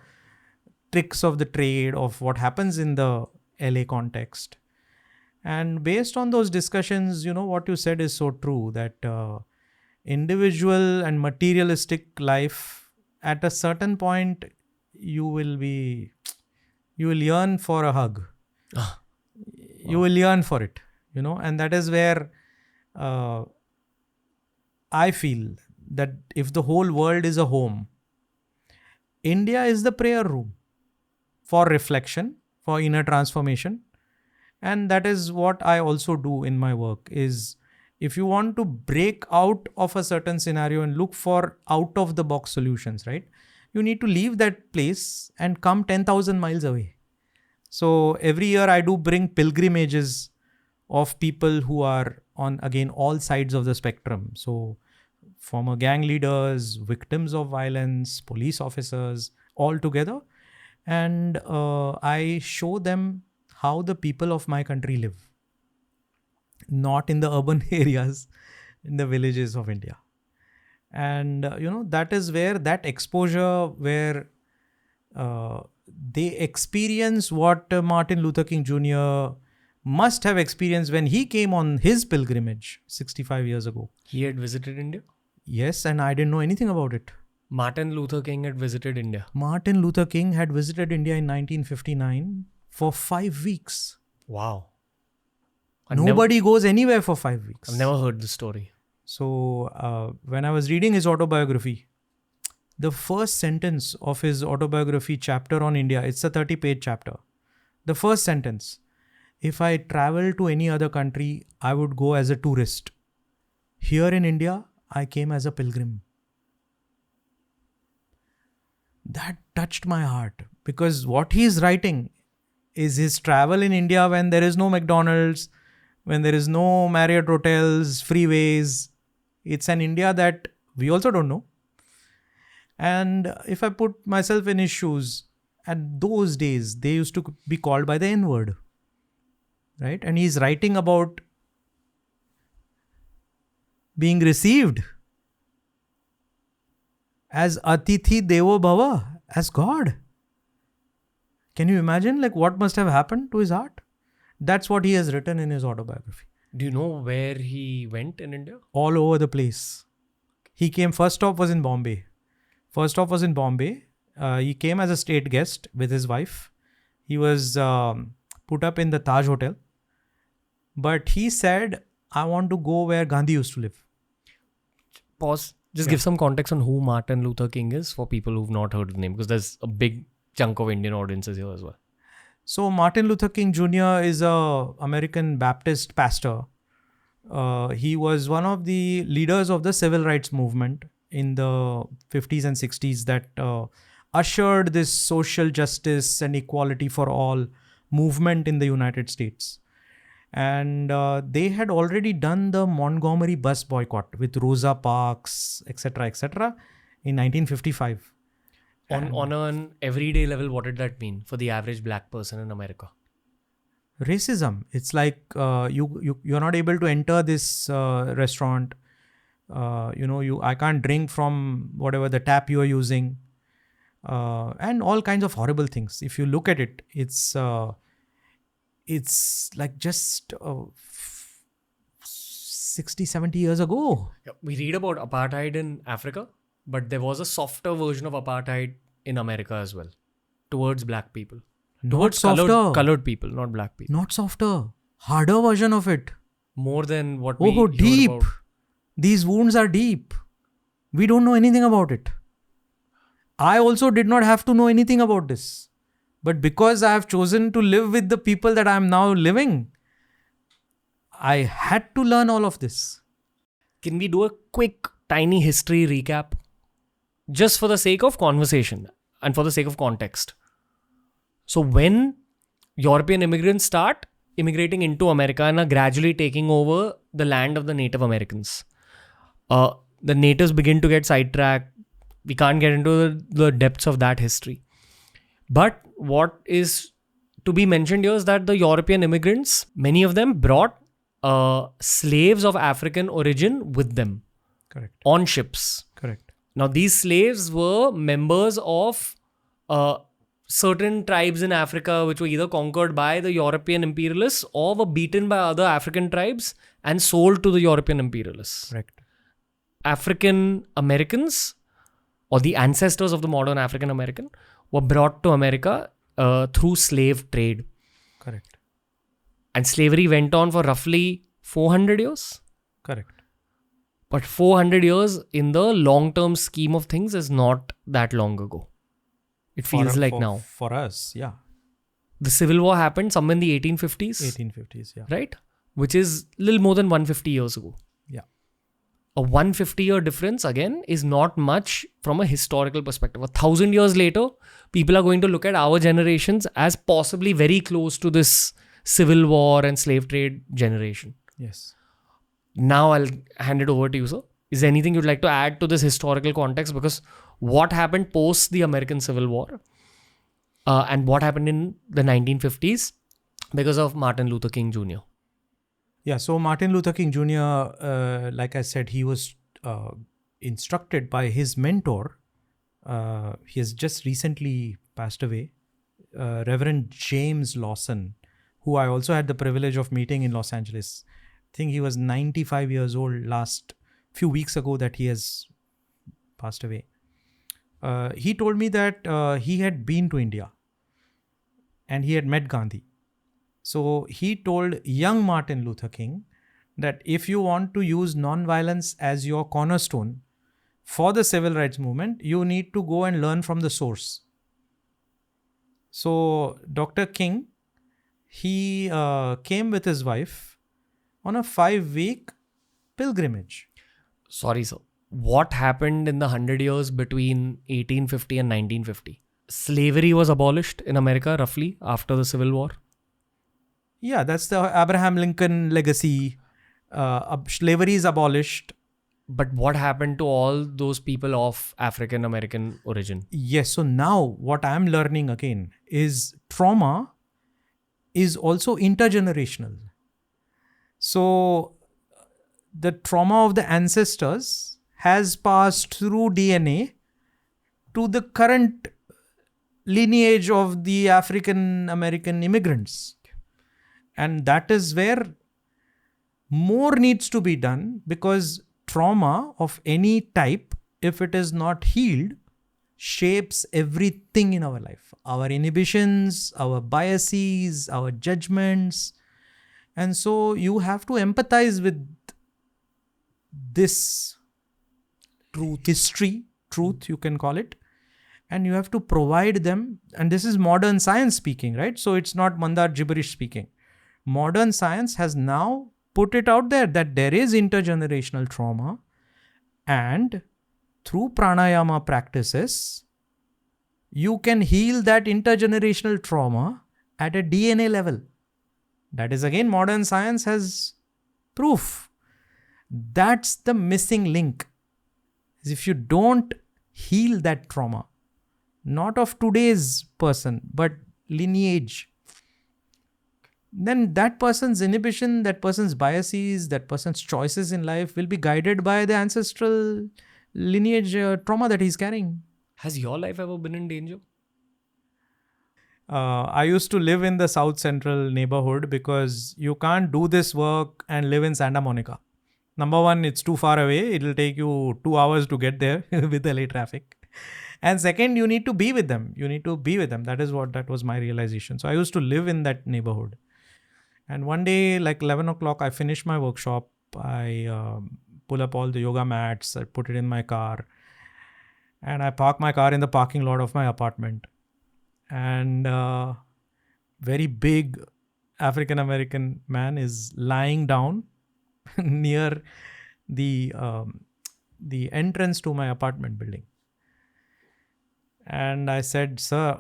tricks of the trade of what happens in the LA context. And based on those discussions, what you said is so true, that individual and materialistic life, at a certain point, you will yearn for a hug. Wow. You will yearn for it, and that is where I feel that if the whole world is a home, India is the prayer room for reflection, for inner transformation. And that is what I also do in my work, is if you want to break out of a certain scenario and look for out of the box solutions, right? You need to leave that place and come 10,000 miles away. So every year I do bring pilgrimages of people who are on, again, all sides of the spectrum. So former gang leaders, victims of violence, police officers, all together. And I show them how the people of my country live. Not in the urban areas, in the villages of India. And, that is where that exposure, where they experience what Martin Luther King Jr. must have experienced when he came on his pilgrimage 65 years ago. He had visited India? Yes, and I didn't know anything about it. Martin Luther King had visited India. Martin Luther King had visited India in 1959 for 5 weeks. Wow. Nobody goes anywhere for 5 weeks. I've never heard the story. So when I was reading his autobiography, The first sentence of his autobiography chapter on India, it's a 30-page chapter. The first sentence, if I travel to any other country, I would go as a tourist. Here in India, I came as a pilgrim. That touched my heart because what he's writing is his travel in India when there is no McDonald's, when there is no Marriott hotels, freeways. It's an India that we also don't know. And if I put myself in his shoes, at those days, they used to be called by the N-word. Right? And he's writing about being received as Atithi Devo Bhava, as God. Can you imagine like what must have happened to his heart? That's what he has written in his autobiography. Do you know where he went in India? All over the place. He came, first stop was in Bombay. He came as a state guest with his wife. He was put up in the Taj Hotel. But he said, I want to go where Gandhi used to live. Pause. Just give some context on who Martin Luther King is for people who've not heard the name, because there's a big chunk of Indian audiences here as well. So Martin Luther King Jr. is a American Baptist pastor. He was one of the leaders of the civil rights movement in the 50s and 60s that ushered this social justice and equality for all movement in the United States. And they had already done the Montgomery bus boycott with Rosa Parks, etc., in 1955. On an everyday level, what did that mean for the average black person in America? Racism. It's like you're not able to enter this restaurant. I can't drink from whatever the tap you are using, and all kinds of horrible things. If you look at it, it's like just 60, 70 years ago. Yeah, we read about apartheid in Africa, but there was a softer version of apartheid in America as well, towards black people. Not softer. Colored people, not black people. Not softer. Harder version of it. More than what we Oh, heard deep. about. These wounds are deep. We don't know anything about it. I also did not have to know anything about this. But because I have chosen to live with the people that I am now living, I had to learn all of this. Can we do a quick, tiny history recap? Just for the sake of conversation and for the sake of context. So when European immigrants start immigrating into America and are gradually taking over the land of the Native Americans, the natives begin to get sidetracked. We can't get into the depths of that history. But what is to be mentioned here is that the European immigrants, many of them brought slaves of African origin with them. Correct. On ships. Correct. Now, these slaves were members of certain tribes in Africa which were either conquered by the European imperialists or were beaten by other African tribes and sold to the European imperialists. Correct. African Americans, or the ancestors of the modern African American, were brought to America through slave trade. Correct. And slavery went on for roughly 400 years. Correct. But 400 years in the long-term scheme of things is not that long ago. It feels like now. For us, yeah. The Civil War happened somewhere in the 1850s. 1850s, yeah. Right? Which is a little more than 150 years ago. Yeah. A 150-year difference, again, is not much from a historical perspective. 1,000 years later, people are going to look at our generations as possibly very close to this Civil War and slave trade generation. Yes. Now I'll hand it over to you, sir. Is there anything you'd like to add to this historical context? Because what happened post the American Civil War and what happened in the 1950s because of Martin Luther King Jr.? Yeah, so Martin Luther King Jr., like I said, he was instructed by his mentor. He has just recently passed away, Reverend James Lawson, who I also had the privilege of meeting in Los Angeles. I think he was 95 years old last few weeks ago that he has passed away. He told me that he had been to India and he had met Gandhi. So he told young Martin Luther King that if you want to use non-violence as your cornerstone, for the civil rights movement, you need to go and learn from the source. So Dr. King, he came with his wife on a 5-week pilgrimage. Sorry, sir. What happened in the 100 years between 1850 and 1950? Slavery was abolished in America roughly after the Civil War. Yeah, that's the Abraham Lincoln legacy. Slavery is abolished. But what happened to all those people of African American origin? Yes, so now what I'm learning again is trauma is also intergenerational. So the trauma of the ancestors has passed through DNA to the current lineage of the African American immigrants. And that is where more needs to be done, because trauma of any type, if it is not healed, shapes everything in our life. Our inhibitions, our biases, our judgments. And so you have to empathize with this truth, you can call it. And you have to provide them. And this is modern science speaking, right? So it's not Mandar gibberish speaking. Modern science has now put it out there that there is intergenerational trauma, and through pranayama practices, you can heal that intergenerational trauma at a DNA level. That is, again, modern science has proof. That's the missing link. If you don't heal that trauma, not of today's person, but lineage, then that person's inhibition, that person's biases, that person's choices in life will be guided by the ancestral lineage trauma that he's carrying. Has your life ever been in danger? I used to live in the South Central neighborhood because you can't do this work and live in Santa Monica. Number one, it's too far away. It'll take you 2 hours to get there with LA traffic. And second, you need to be with them. That was my realization. So I used to live in that neighborhood. And one day, like 11 o'clock, I finished my workshop. I pull up all the yoga mats. I put it in my car. And I park my car in the parking lot of my apartment. And very big African-American man is lying down near the entrance to my apartment building. And I said, "Sir,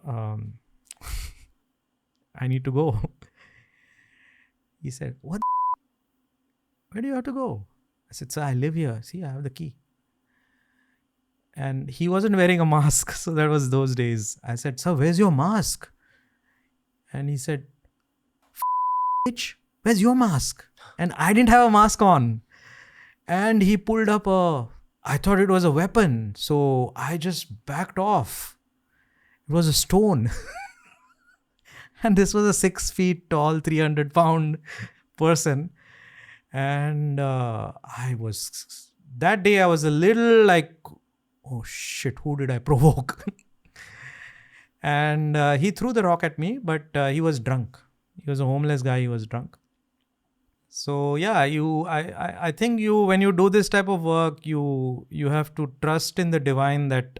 I need to go." He said, "What? Where do you have to go?" I said, "Sir, I live here. See, I have the key." And he wasn't wearing a mask. So that was those days. I said, "Sir, where's your mask?" And he said, "Bitch, where's your mask?" And I didn't have a mask on. And he pulled up I thought it was a weapon. So I just backed off. It was a stone. And this was a 6 feet tall, 300-pound person. And that day I was a little like, oh shit, who did I provoke? And he threw the rock at me, but he was drunk. He was a homeless guy. He was drunk. So yeah, I think when you do this type of work, you have to trust in the divine that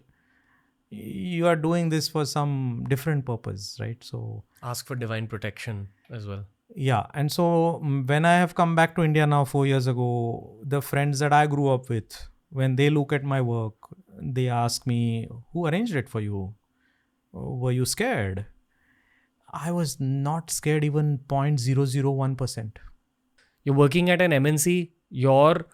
you are doing this for some different purpose, right? So ask for divine protection as well. Yeah. And so when I have come back to India now 4 years ago, the friends that I grew up with, when they look at my work, they ask me, "Who arranged it for you? Were you scared?" I was not scared even 0.001%. You're working at an MNC. You're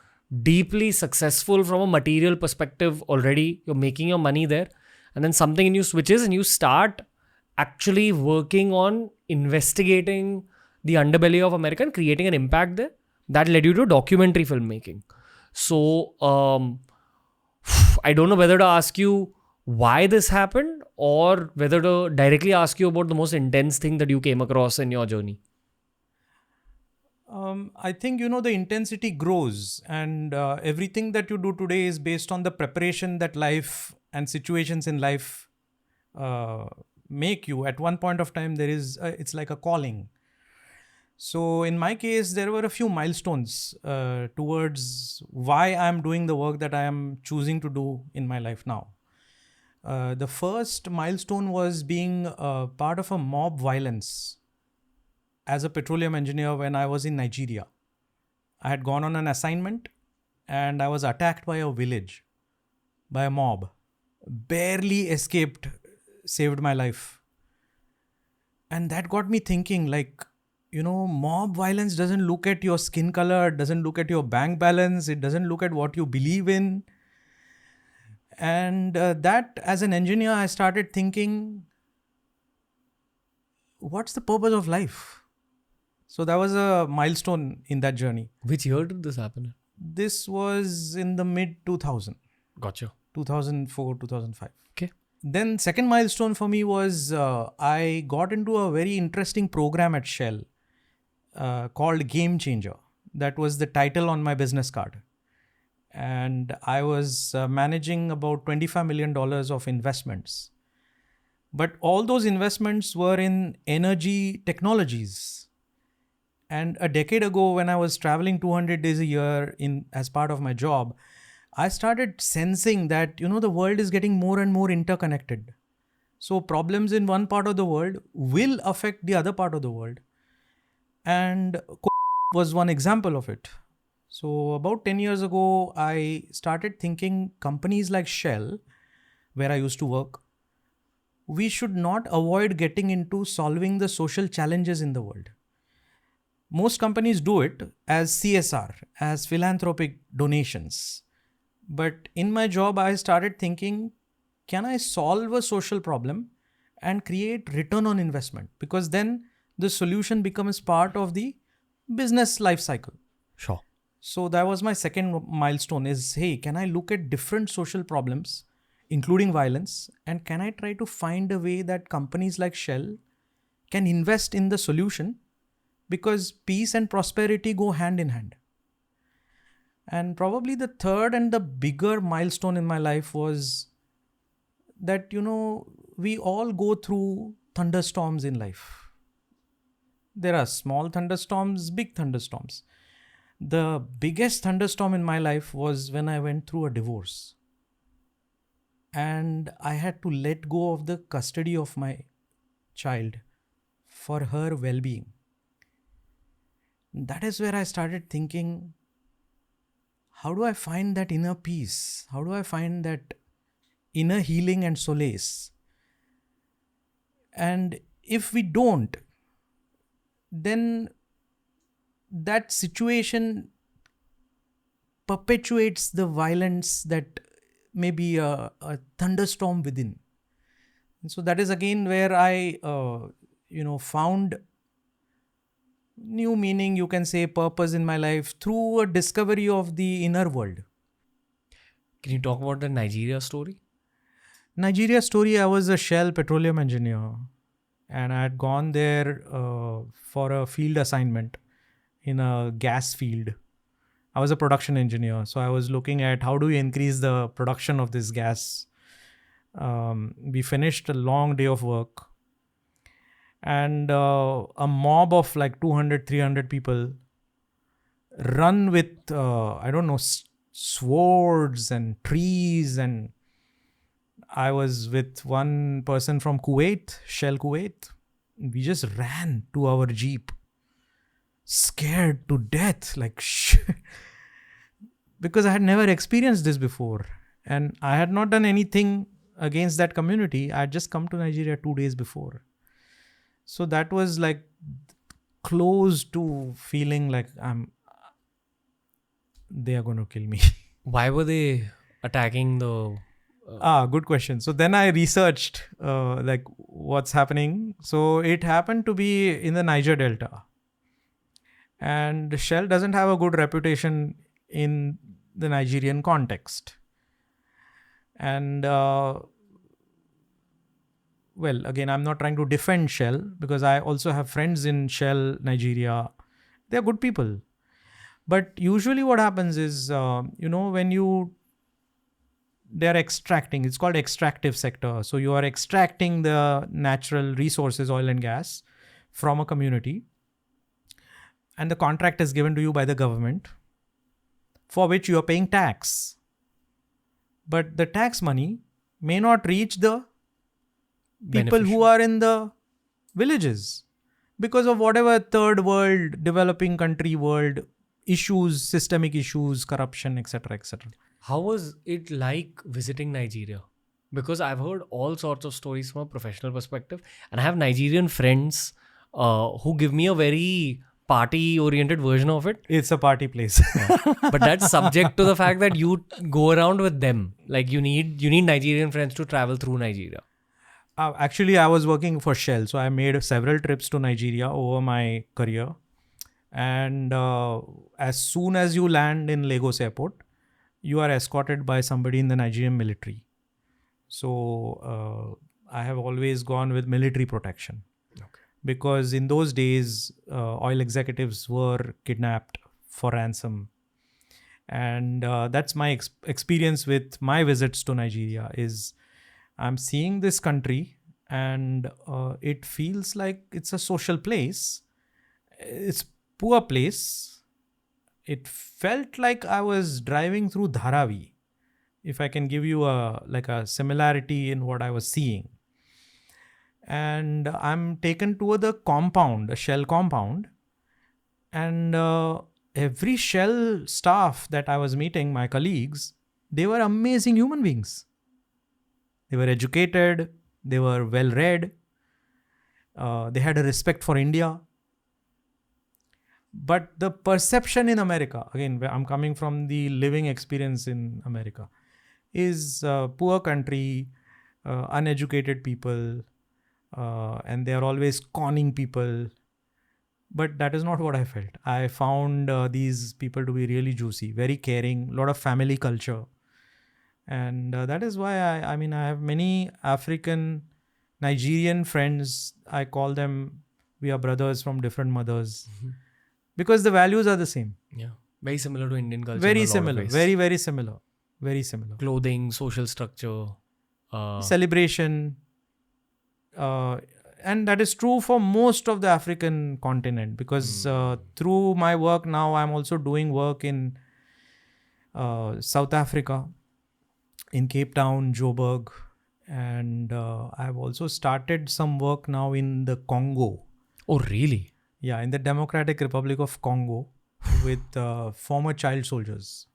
deeply successful from a material perspective already. You're making your money there. And then something in you switches and you start actually working on investigating the underbelly of America and creating an impact there. That led you to documentary filmmaking. So I don't know whether to ask you why this happened or whether to directly ask you about the most intense thing that you came across in your journey. I think, the intensity grows, and everything that you do today is based on the preparation that life and situations in life make you. At one point of time, it's like a calling. So in my case, there were a few milestones towards why I'm doing the work that I am choosing to do in my life now. The first milestone was being part of a mob violence as a petroleum engineer when I was in Nigeria. I had gone on an assignment and I was attacked by a village, by a mob. Barely escaped, saved my life. And that got me thinking, like, mob violence doesn't look at your skin color, doesn't look at your bank balance, it doesn't look at what you believe in. And that, as an engineer, I started thinking, what's the purpose of life? So that was a milestone in that journey. Which year did this happen? This was in the mid 2000. Gotcha. 2004, 2005. Okay. Then second milestone for me was I got into a very interesting program at Shell called Gamechanger. That was the title on my business card. And I was managing about $25 million of investments. But all those investments were in energy technologies. And a decade ago, when I was traveling 200 days a year as part of my job, I started sensing that, the world is getting more and more interconnected. So problems in one part of the world will affect the other part of the world. And was one example of it. So about 10 years ago, I started thinking companies like Shell, where I used to work, we should not avoid getting into solving the social challenges in the world. Most companies do it as CSR, as philanthropic donations. But in my job, I started thinking, can I solve a social problem and create return on investment? Because then the solution becomes part of the business life cycle. Sure. So that was my second milestone is, hey, can I look at different social problems, including violence, and can I try to find a way that companies like Shell can invest in the solution? Because peace and prosperity go hand in hand. And probably the third and the bigger milestone in my life was that, we all go through thunderstorms in life. There are small thunderstorms, big thunderstorms. The biggest thunderstorm in my life was when I went through a divorce. And I had to let go of the custody of my child for her well-being. That is where I started thinking, how do I find that inner peace? How do I find that inner healing and solace? And if we don't, then that situation perpetuates the violence that may be a thunderstorm within. And so that is again where I, found new meaning, you can say purpose in my life through a discovery of the inner world. Can you talk about the Nigeria story? Nigeria story, I was a Shell petroleum engineer and I had gone there for a field assignment in a gas field. I was a production engineer. So I was looking at how do we increase the production of this gas. We finished a long day of work. And a mob of like 200, 300 people run with, swords and trees. And I was with one person from Kuwait, Shell Kuwait. We just ran to our Jeep, scared to death, like because I had never experienced this before. And I had not done anything against that community. I had just come to Nigeria 2 days before. So that was like close to feeling like they are going to kill me. Why were they attacking the... Good question. So then I researched like what's happening. So it happened to be in the Niger Delta. And Shell doesn't have a good reputation in the Nigerian context. And well, again, I'm not trying to defend Shell because I also have friends in Shell, Nigeria. They're good people. But usually what happens is, when they're extracting, it's called extractive sector. So you are extracting the natural resources, oil and gas, from a community. and the contract is given to you by the government, for which you are paying tax. But the tax money may not reach the people who are in the villages because of whatever third world, developing country world issues, systemic issues, corruption, etc., etc. How was it like visiting Nigeria? Because I've heard all sorts of stories from a professional perspective, and I have Nigerian friends who give me a very party-oriented version of it. It's a party place. But that's subject to the fact that you go around with them. Like you need Nigerian friends to travel through Nigeria. Actually, I was working for Shell, so I made several trips to Nigeria over my career. And as soon as you land in Lagos airport, you are escorted by somebody in the Nigerian military. So I have always gone with military protection. Okay. Because in those days, oil executives were kidnapped for ransom. And that's my experience with my visits to Nigeria is I'm seeing this country and it feels like it's a social place. It's poor place. It felt like I was driving through Dharavi, if I can give you a similarity in what I was seeing. And I'm taken to the compound, a Shell compound, and every Shell staff that I was meeting, my colleagues, they were amazing human beings. They were educated, they were well read, they had a respect for India. But the perception in America, again, I'm coming from the living experience in America, is poor country, uneducated people, and they are always conning people. But that is not what I felt. I found these people to be really juicy, very caring, a lot of family culture. And that is why I have many African, Nigerian friends. I call them, we are brothers from different mothers. Mm-hmm. Because the values are the same. Yeah. Very similar to Indian culture. Very similar. Very, very similar. Very similar. Clothing, social structure. Celebration. And that is true for most of the African continent. Because through my work now, I'm also doing work in South Africa, in Cape Town, Joburg. And I've also started some work now in the Congo. Oh, really? Yeah, in the Democratic Republic of Congo with former child soldiers.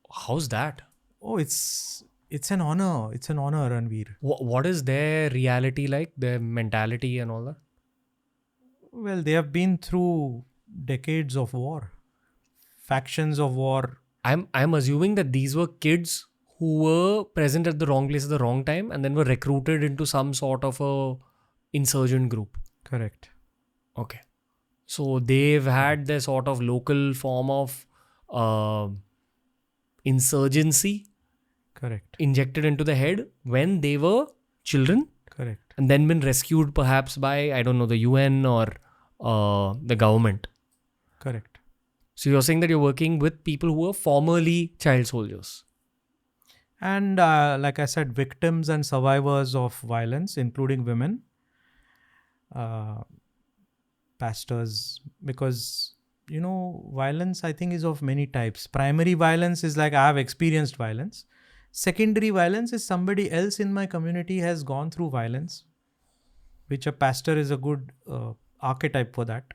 How's that? Oh, it's an honor. It's an honor, Ranveer. What is their reality like? Their mentality and all that? Well, they have been through decades of war, factions of war. I'm assuming that these were kids who were present at the wrong place at the wrong time and then were recruited into some sort of a insurgent group. Correct. Okay. So they've had their sort of local form of insurgency. Correct. Injected into the head when they were children. Correct. And then been rescued perhaps by, I don't know, the UN or the government. Correct. So you're saying that you're working with people who were formerly child soldiers. And like I said, victims and survivors of violence, including women. Pastors, because violence I think is of many types. Primary violence is like I have experienced violence. Secondary violence is somebody else in my community has gone through violence, which a pastor is a good archetype for that.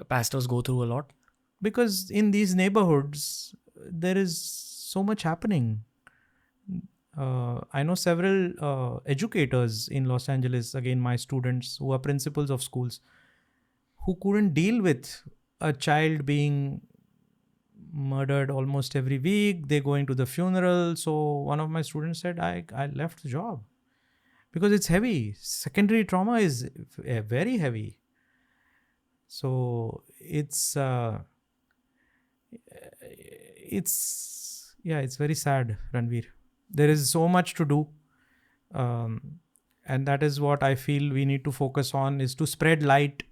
Pastors go through a lot? Because in these neighborhoods there is so much happening. I know several educators in Los Angeles, again my students who are principals of schools, who couldn't deal with a child being murdered almost every week. They're going to the funeral. So one of my students said, I left the job because it's heavy. Secondary trauma is very heavy. So it's very sad, Ranveer. There is so much to do. And that is what I feel we need to focus on, is to spread light,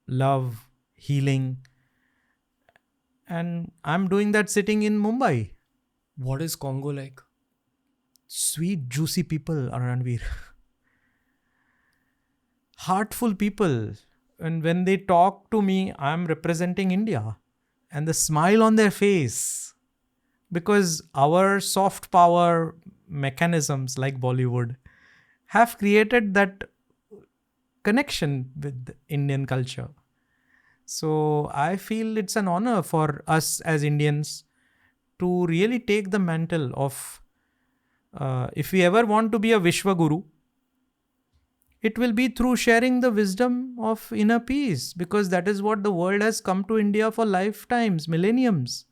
love, healing. And I'm doing that sitting in Mumbai. What is Congo like? Sweet, juicy people, Ranveer. Heartful people. And when they talk to me, I'm representing India. And the smile on their face, because our soft power mechanisms like Bollywood have created that connection with Indian culture. So I feel it's an honor for us as Indians to really take the mantle of, if we ever want to be a Vishwa Guru, it will be through sharing the wisdom of inner peace, because that is what the world has come to India for lifetimes, millenniums.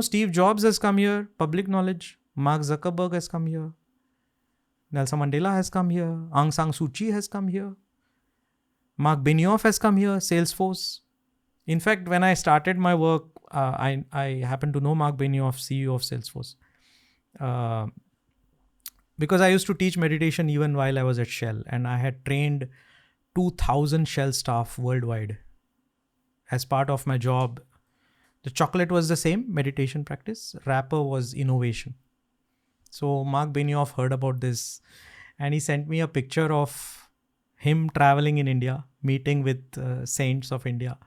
Steve Jobs has come here, public knowledge. Mark Zuckerberg has come here. Nelson Mandela has come here. Aung San Suu Kyi has come here. Mark Benioff has come here, Salesforce. In fact, when I started my work, I happen to know Mark Benioff, CEO of Salesforce. Because I used to teach meditation even while I was at Shell, and I had trained 2,000 Shell staff worldwide as part of my job. The chocolate was the same, meditation practice. Wrapper was innovation. So Mark Benioff heard about this, and he sent me a picture of him traveling in India, meeting with saints of India.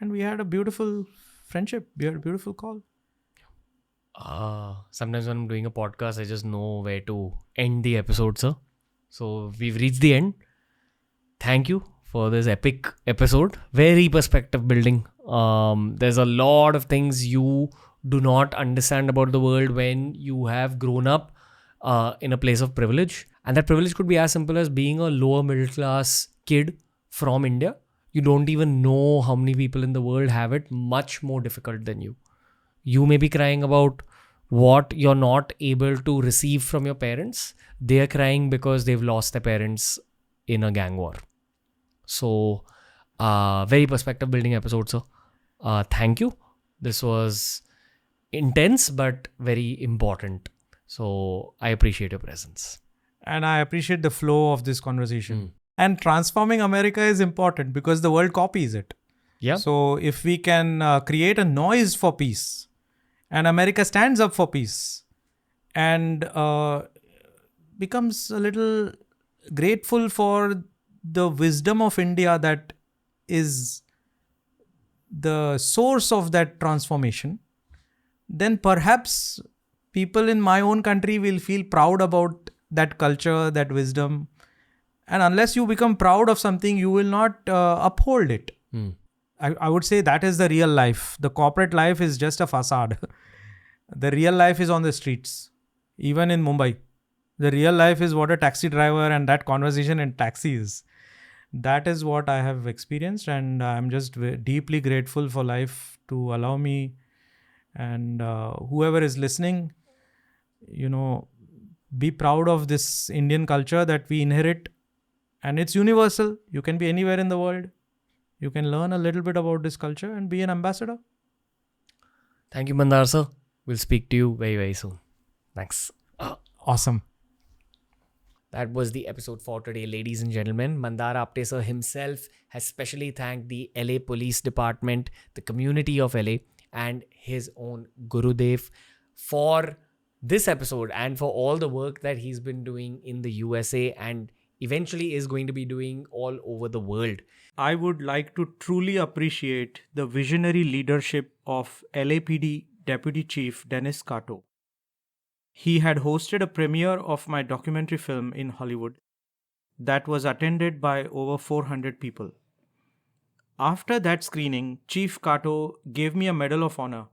And we had a beautiful friendship. We had a beautiful call. Sometimes when I'm doing a podcast, I just know where to end the episode, sir. So we've reached the end. Thank you for this epic episode. Very perspective building. There's a lot of things you do not understand about the world when you have grown up in a place of privilege. And that privilege could be as simple as being a lower middle class kid from India. You don't even know how many people in the world have it much more difficult than you. You may be crying about what you're not able to receive from your parents. They're crying because they've lost their parents in a gang war. So, very perspective building episode, sir. Thank you. This was intense but very important. So, I appreciate your presence. And I appreciate the flow of this conversation. And transforming America is important because the world copies it. Yeah. So if we can create a noise for peace, and America stands up for peace and becomes a little grateful for the wisdom of India that is the source of that transformation, then perhaps people in my own country will feel proud about that culture, that wisdom. And unless you become proud of something, you will not uphold it. I would say that is the real life. The corporate life is just a facade. The real life is on the streets. Even in Mumbai, the real life is what a taxi driver and that conversation in taxi is. That is what I have experienced, and I'm just deeply grateful for life to allow me. And whoever is listening, be proud of this Indian culture that we inherit. And it's universal. You can be anywhere in the world. You can learn a little bit about this culture and be an ambassador. Thank you, Mandar, sir. We'll speak to you very, very soon. Thanks. Awesome. That was the episode for today, ladies and gentlemen. Mandar Apte sir himself has specially thanked the LA Police Department, the community of LA, and his own Gurudev for this episode and for all the work that he's been doing in the USA and eventually is going to be doing all over the world. I would like to truly appreciate the visionary leadership of LAPD Deputy Chief Dennis Kato. He had hosted a premiere of my documentary film in Hollywood that was attended by over 400 people. After that screening, Chief Kato gave me a Medal of Honor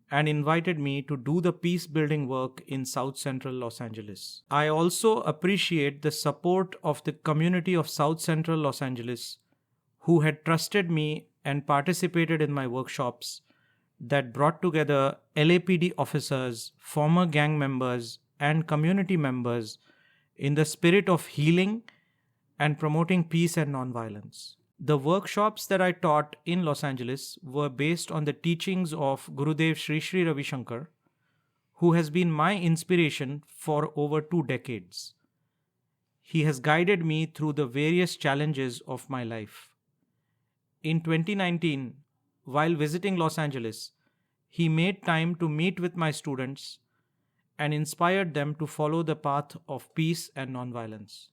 and invited me to do the peace building work in South Central Los Angeles. I also appreciate the support of the community of South Central Los Angeles who had trusted me and participated in my workshops that brought together LAPD officers, former gang members, and community members in the spirit of healing and promoting peace and nonviolence. The workshops that I taught in Los Angeles were based on the teachings of Gurudev Sri Sri Ravi Shankar, who has been my inspiration for over 2 decades. He has guided me through the various challenges of my life. In 2019, while visiting Los Angeles, he made time to meet with my students and inspired them to follow the path of peace and nonviolence.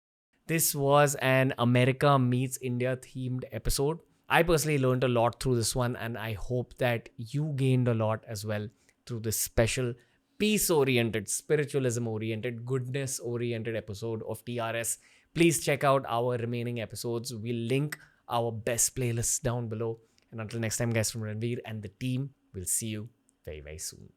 This was an America meets India themed episode. I personally learned a lot through this one, and I hope that you gained a lot as well through this special peace oriented, spiritualism oriented, goodness oriented episode of TRS. Please check out our remaining episodes. We'll link our best playlists down below. And until next time, guys, from Ranveer and the team, we'll see you very, very soon.